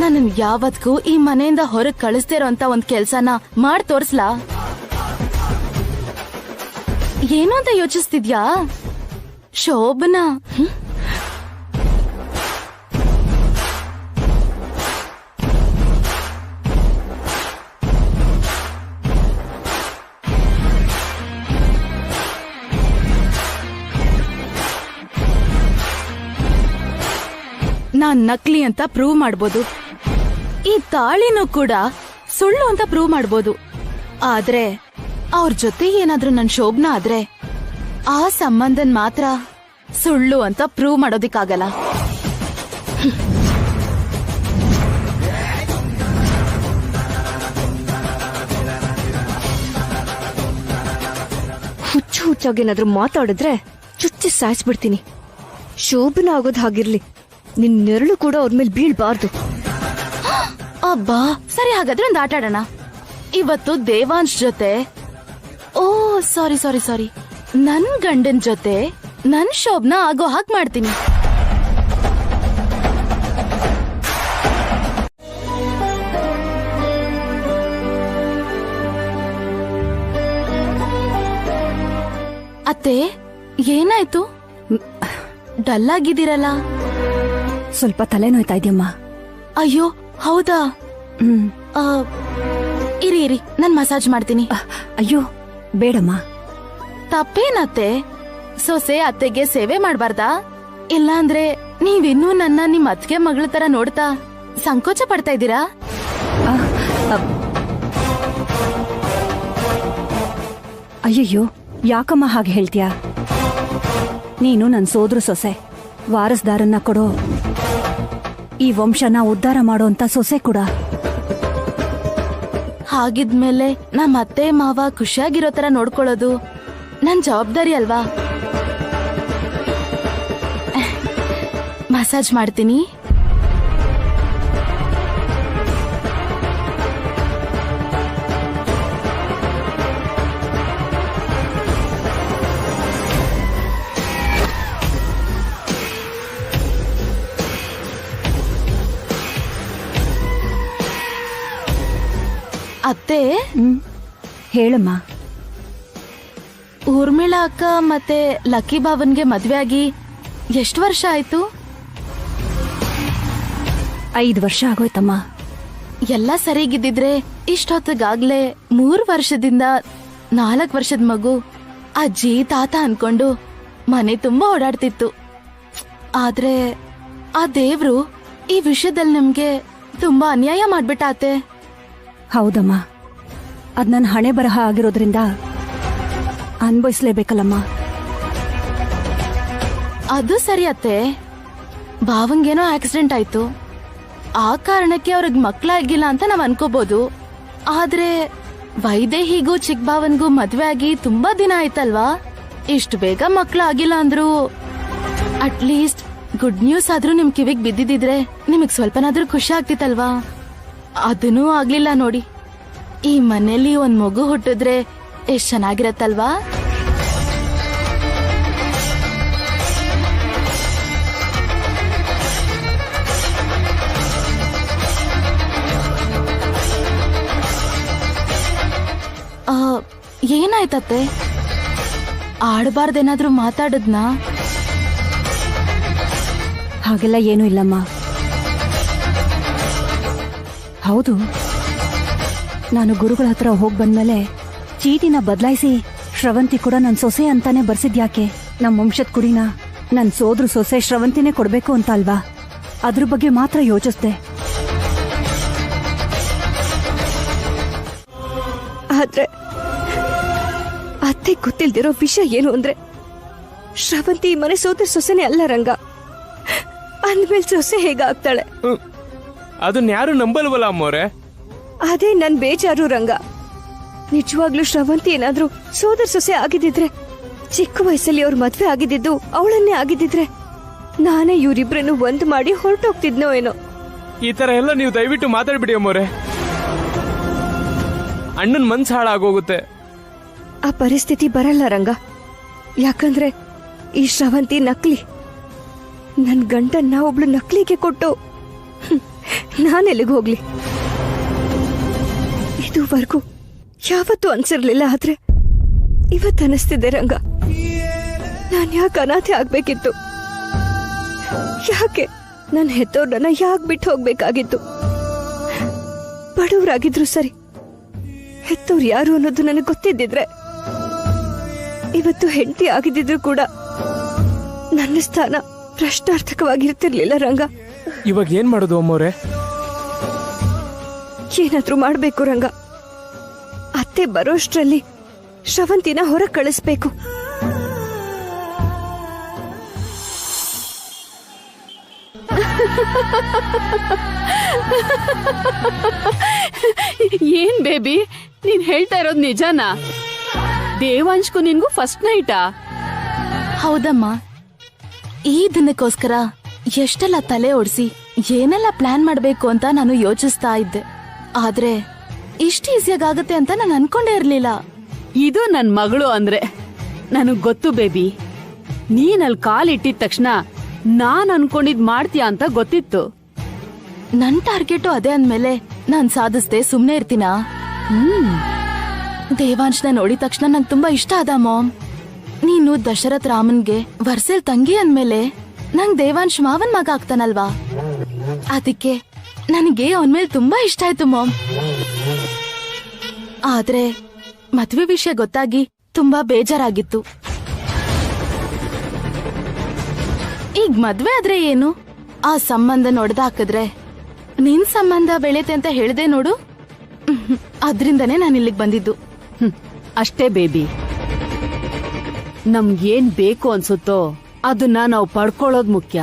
ನನ್ನ ಯಾವತ್ಗೂ ಈ ಮನೆಯಿಂದ ಹೊರಗೆ ಕಳಿಸ್ದೇ ಇರೋಂತ ಒಂದ್ ಕೆಲ್ಸನ ಮಾಡ್ ತೋರ್ಸ್ಲಾ? ಏನು ಅಂತ ಯೋಚಿಸ್ತಿದ್ಯಾ ಶೋಭನಾ? ನಾನ್ ನಕಲಿ ಅಂತ ಪ್ರೂವ್ ಮಾಡ್ಬೋದು. ಈ ತಾಳಿನೂ ಕೂಡ ಸುಳ್ಳು ಅಂತ ಪ್ರೂವ್ ಮಾಡ್ಬೋದು. ಆದ್ರೆ ಅವ್ರ ಜೊತೆ ಏನಾದ್ರೂ ನನ್ ಶೋಭನಾ ಆದ್ರೆ ಆ ಸಂಬಂಧನ್ ಮಾತ್ರ ಸುಳ್ಳು ಅಂತ ಪ್ರೂವ್ ಮಾಡೋದಿಕ್ಕಾಗಲ್ಲ. ಹುಚ್ಚು ಹುಚ್ಚಾಗೇನಾದ್ರೂ ಮಾತಾಡಿದ್ರೆ ಚುಚ್ಚಿ ಸಾಯಿಸ್ಬಿಡ್ತೀನಿ. ಶೋಭನ ಆಗೋದ್ ಹಾಗಿರ್ಲಿ, ನಿನ್ ನೆರಳು ಕೂಡ ಅವ್ರ ಮೇಲೆ ಬೀಳ್ಬಾರ್ದು. ಅಬ್ಬಾ ಸರಿ, ಹಾಗಾದ್ರೆ ಒಂದು ಆಟ ಆಡೋಣ. ಇವತ್ತು ದೇವಾಂಶ್ ಜೊತೆ, ಓ ಸಾರಿ ಸಾರಿ ಸಾರಿ, ನನ್ ಗಂಡನ್ ಜೊತೆ ನನ್ ಶೋಭನ ಆಗೋ ಹಾಗೆ ಮಾಡ್ತೀನಿ. ಅತ್ತೆ ಏನಾಯ್ತು? ಡಲ್ ಆಗಿದ್ದೀರಲ್ಲ? ಸ್ವಲ್ಪ ತಲೆನೋಯ್ತಾ ಇದೆಯಮ್ಮ. ಅಯ್ಯೋ ಹೌದಾ? ಇರಿ ಇರಿ, ನಾನ್ ಮಸಾಜ್ ಮಾಡ್ತೀನಿ. ಅಯ್ಯೋ ಬೇಡಮ್ಮ. ತಪ್ಪೇನತ್ತೆ? ಸೊಸೆ ಅತ್ತೆಗೆ ಸೇವೆ ಮಾಡ್ಬಾರ್ದಾ? ಇಲ್ಲಾಂದ್ರೆ ನೀವಿನ್ನೂ ನನ್ನ ನಿಮ್ ಅತ್ತಿಗೆ ಮಗಳ ತರ ನೋಡ್ತಾ ಸಂಕೋಚ ಪಡ್ತಾ ಇದ್ದೀರಾ? ಅಯ್ಯಯ್ಯೋ ಯಾಕಮ್ಮ ಹಾಗೆ ಹೇಳ್ತೀಯ? ನೀನು ನನ್ ಸೋದ್ರ ಸೊಸೆ, ವಾರಸ್ದಾರನ್ನ ಕೊಡೋ, ಈ ವಂಶನ ಉದ್ಧಾರ ಮಾಡೋಂತ ಸೊಸೆ ಕೂಡ. ಹಾಗಿದ್ಮೇಲೆ ನಮ್ಮ ಅತ್ತೆ ಮಾವ ಖುಷಿಯಾಗಿರೋ ತರ ನೋಡ್ಕೊಳ್ಳೋದು ನನ್ ಜವಾಬ್ದಾರಿ ಅಲ್ವಾ? ಮಸಾಜ್ ಮಾಡ್ತೀನಿ. ಅತ್ತೆ ಹೇಳಮ್ಮ. ಊರ್ಮಿಳಾ ಅಕ್ಕ ಮತ್ತೆ ಲಕ್ಕಿ ಬಾವನ್ಗೆ ಮದ್ವೆ ಆಗಿ ಎಷ್ಟು ವರ್ಷ ಆಯ್ತು? 5 ವರ್ಷ ಆಗೋಯ್ತಮ್ಮ. ಎಲ್ಲ ಸರಿಗಿದ್ದಿದ್ರೆ ಇಷ್ಟೊತ್ತಿಗಾಗ್ಲೇ 3 ವರ್ಷದಿಂದ 4 ವರ್ಷದ ಮಗು ಅಜ್ಜಿ ತಾತ ಅನ್ಕೊಂಡು ಮನೆ ತುಂಬಾ ಓಡಾಡ್ತಿತ್ತು. ಆದ್ರೆ ಆ ದೇವ್ರು ಈ ವಿಷಯದಲ್ಲಿ ನಮ್ಗೆ ತುಂಬಾ ಅನ್ಯಾಯ ಮಾಡ್ಬಿಟ್ಟಾತೆ. ಹೌದಮ್ಮ, ಅದ್ ನನ್ನ ಹಣೆ ಬರಹ ಆಗಿರೋದ್ರಿಂದ ಅನ್ಭವಿಸ್ಲೇಬೇಕಲ್ಲಮ್ಮ. ಅದು ಸರಿ ಅತ್ತೆ, ಭಾವಂಗೇನೋ ಆಕ್ಸಿಡೆಂಟ್ ಆಯ್ತು, ಆ ಕಾರಣಕ್ಕೆ ಅವ್ರಿಗೆ ಮಕ್ಳಾಗಿಲ್ಲ ಅಂತ ನಾವ್ ಅನ್ಕೋಬಹುದು. ಆದ್ರೆ ವೈದೇಹಿಗೂ ಚಿಕ್ಕ ಭಾವನ್ಗೂ ಮದ್ವೆ ಆಗಿ ತುಂಬಾ ದಿನ ಆಯ್ತಲ್ವಾ? ಇಷ್ಟು ಬೇಗ ಮಕ್ಳಾಗಿಲ್ಲ ಅಂದ್ರು ಅಟ್ಲೀಸ್ಟ್ ಗುಡ್ ನ್ಯೂಸ್ ಆದ್ರೂ ನಿಮ್ ಕಿವಿಗ್ ಬಿದ್ದಿದ್ರೆ ನಿಮಗ್ ಸ್ವಲ್ಪನಾದ್ರೂ ಖುಷಿ ಆಗ್ತಿತ್ತಲ್ವಾ? ಅದನ್ನೂ ಆಗ್ಲಿಲ್ಲ ನೋಡಿ. ಈ ಮನೇಲಿ ಒಂದ್ ಮಗು ಹುಟ್ಟಿದ್ರೆ ಎಷ್ಟ್ ಚೆನ್ನಾಗಿರತ್ತಲ್ವಾ? ಏನಾಯ್ತತ್ತೆ? ಆಡಬಾರ್ದೇನಾದ್ರೂ ಮಾತಾಡದ್ನಾ? ಹಾಗೆಲ್ಲ ಏನೂ ಇಲ್ಲಮ್ಮ. ಹೌದು, ನಾನು ಗುರುಗಳ ಹತ್ರ ಹೋಗ್ ಬಂದ್ಮೇಲೆ ಚೀಟಿನ ಬದಲಾಯಿಸಿ ಶ್ರವಂತಿ ಕೂಡ ನನ್ ಸೊಸೆ ಅಂತಾನೆ ಬರ್ಸಿದ್ಯಾಕೆ? ನಮ್ ವಂಶದ ಕುಡಿನ ನನ್ ಸೋದ್ರ ಸೊಸೆ ಶ್ರವಂತಿನೇ ಕೊಡ್ಬೇಕು ಅಂತ ಅಲ್ವಾ? ಅದ್ರ ಬಗ್ಗೆ ಮಾತ್ರ ಯೋಚಿಸ್ದೆ. ಆದ್ರೆ ಅತ್ತೆ ಗೊತ್ತಿಲ್ದಿರೋ ವಿಷಯ ಏನು ಅಂದ್ರೆ, ಶ್ರವಂತಿ ಈ ಮನೆ ಸೋದರ ಸೊಸೆನೇ ಅಲ್ಲ ರಂಗ. ಅಂದ್ಮೇಲೆ ಸೊಸೆ ಹೇಗಾಗ್ತಾಳೆ? ಅದನ್ನ ಯಾರು ನಂಬಲ್ವಲ್ಲ ಅಮ್ಮವ್ರೆ. ಅದೇ ನನ್ ಬೇಜಾರು ರಂಗ. ನಿಜವಾಗ್ಲೂ ಶ್ರವಂತಿ ಏನಾದ್ರೂ ಸೋದರ ಸೊಸೆ ಆಗಿದ್ದಿದ್ರೆ, ಚಿಕ್ಕ ವಯಸ್ಸಲ್ಲಿ ಅವ್ರ ಮದ್ವೆ ಆಗಿದ್ದು ಅವಳನ್ನೇ ಆಗಿದ್ದಿದ್ರೆ, ನಾನೇ ಇವ್ರಿಬ್ರನ್ನು ಒಂದ್ ಮಾಡಿ ಹೊರಟೋಗ್ತಿದ್ನೋ ಏನೋ. ಈ ತರ ಎಲ್ಲ ನೀವು ದಯವಿಟ್ಟು ಮಾತಾಡ್ಬಿಡಿ ಅಮ್ಮವ್ರೆ, ಅಣ್ಣನ್ ಮನ್ಸು ಹಾಳಾಗೋಗುತ್ತೆ. ಆ ಪರಿಸ್ಥಿತಿ ಬರಲ್ಲ ರಂಗ. ಯಾಕಂದ್ರೆ ಈ ಶ್ರವಂತಿ ನಕಲಿ. ನನ್ ಗಂಡನ್ನ ಒಬ್ಳು ನಕಲಿಗೆ ಕೊಟ್ಟು ನಾನೆಲ್ಲಿಗೆ ಹೋಗ್ಲಿ? ಇದುವರೆಗೂ ಯಾವತ್ತೂ ಅನ್ಸಿರ್ಲಿಲ್ಲ, ಆದ್ರೆ ಇವತ್ತು ಅನಿಸ್ತಿದೆ ರಂಗ, ನಾನ್ ಯಾಕೆ ಅನಾಥೆ ಆಗ್ಬೇಕಿತ್ತು? ಯಾಕೆ ನನ್ ಹೆತ್ತೋರ್ನ ಯಾಕೆ ಬಿಟ್ಟು ಹೋಗ್ಬೇಕಾಗಿತ್ತು? ಬಡವರಾಗಿದ್ರು ಸರಿ, ಹೆತ್ತೋರ್ ಯಾರು ಅನ್ನೋದು ನನಗೆ ಗೊತ್ತಿದ್ದಿದ್ರೆ, ಇವತ್ತು ಹೆಂಡತಿ ಆಗಿದ್ದಿದ್ರು ಕೂಡ ನನ್ನ ಸ್ಥಾನ ಪ್ರಶ್ನಾರ್ಥಕವಾಗಿರ್ತಿರ್ಲಿಲ್ಲ ರಂಗ. ಇವಾಗ ಏನ್ ಮಾಡೋದು ಅಮ್ಮವ್ರೆ? ಏನಾದ್ರೂ ಮಾಡ್ಬೇಕು ರಂಗ. ಅತ್ತೆ ಬರೋಷ್ಟ್ರಲ್ಲಿ ಶ್ರವಂತಿನ ಹೊರ ಕಳಿಸ್ಬೇಕು. ಏನ್ ಬೇಬಿ, ನೀನ್ ಹೇಳ್ತಾ ಇರೋದು ನಿಜನಾ? ದೇವಾಂಶ್ಗೂ ನಿನ್ಗೂ ಫಸ್ಟ್ ನೈಟಾ? ಹೌದಮ್ಮ. ಈ ದಿನಕ್ಕೋಸ್ಕರ ಎಷ್ಟೆಲ್ಲ ತಲೆ ಓಡಿಸಿ ಏನೆಲ್ಲ ಪ್ಲಾನ್ ಮಾಡ್ಬೇಕು ಅಂತ ನಾನು ಯೋಚಿಸ್ತಾ ಇದ್ದೆ. ಆದ್ರೆ ಇಷ್ಟು ಈಸಿಯಾಗಿ ಆಗತ್ತೆ ಅಂತ ನಾನು ಅನ್ಕೊಂಡೇ ಇರ್ಲಿಲ್ಲ. ಇದು ನನ್ ಮಗಳು ಅಂದ್ರೆ ನನಗ್ ಗೊತ್ತು ಬೇಬಿ. ನೀನ್ ಅಲ್ಲಿ ಕಾಲಿಟ್ಟಿದ ತಕ್ಷಣ ನಾನ್ ಅನ್ಕೊಂಡಿದ್ ಮಾಡ್ತೀಯ ಅಂತ ಗೊತ್ತಿತ್ತು. ನನ್ ಟಾರ್ಗೆಟು ಅದೇ ಅಂದ್ಮೇಲೆ ನಾನ್ ಸಾಧಿಸ್ದೆ ಸುಮ್ನೆ ಇರ್ತೀನಾ? ದೇವಾಂಶ್ನ ನೋಡಿದ ತಕ್ಷಣ ನಂಗೆ ತುಂಬಾ ಇಷ್ಟ ಆದ ಮಾಮ್. ನೀನು ದಶರಥ್ ರಾಮನ್ಗೆ ವರ್ಸೆಲ್ ತಂಗಿ ಅಂದ್ಮೇಲೆ ನಂಗ್ ದೇವಾಂಶ್ ಮಾವನ್ ಮಗ ಆಗ್ತಾನಲ್ವಾ, ಅದಕ್ಕೆ ನನಗೆ ಅವನ್ ಮೇಲೆ ತುಂಬಾ ಇಷ್ಟ ಆಯ್ತು ಮಾಮ್. ಆದ್ರೆ ಮದ್ವೆ ವಿಷಯ ಗೊತ್ತಾಗಿ ತುಂಬಾ ಬೇಜಾರಾಗಿತ್ತು. ಈಗ ಮದ್ವೆ ಆದ್ರೆ ಏನು, ಆ ಸಂಬಂಧ ನೋಡ್ದಾಕಿದ್ರೆ ನಿನ್ ಸಂಬಂಧ ಬೆಳೆತೆ ಅಂತ ಹೇಳ್ದೆ ನೋಡು. ಅದ್ರಿಂದನೇ ನಾನು ಇಲ್ಲಿಗೆ ಬಂದಿದ್ದು. ಅಷ್ಟೇ ಬೇಬಿ. ನಮ್ಗೇನ್ ಬೇಕು ಅನ್ಸುತ್ತೋ ಅದನ್ನ ನಾವು ಪಡ್ಕೊಳ್ಳೋದ್ ಮುಖ್ಯ.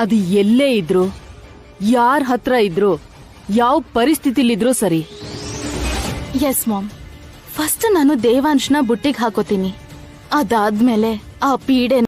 ಅದು ಎಲ್ಲೇ ಇದ್ರು, ಯಾರ ಹತ್ರ ಇದ್ರು, ಯಾವ ಪರಿಸ್ಥಿತಿಲಿದ್ರು ಸರಿ. ಎಸ್ ಮಾಮ್, ಫಸ್ಟ್ ನಾನು ದೇವಾಂಶ್ನ ಬುಟ್ಟಿಗೆ ಹಾಕೋತೀನಿ. ಅದಾದ್ಮೇಲೆ ಆ ಪೀಡೆ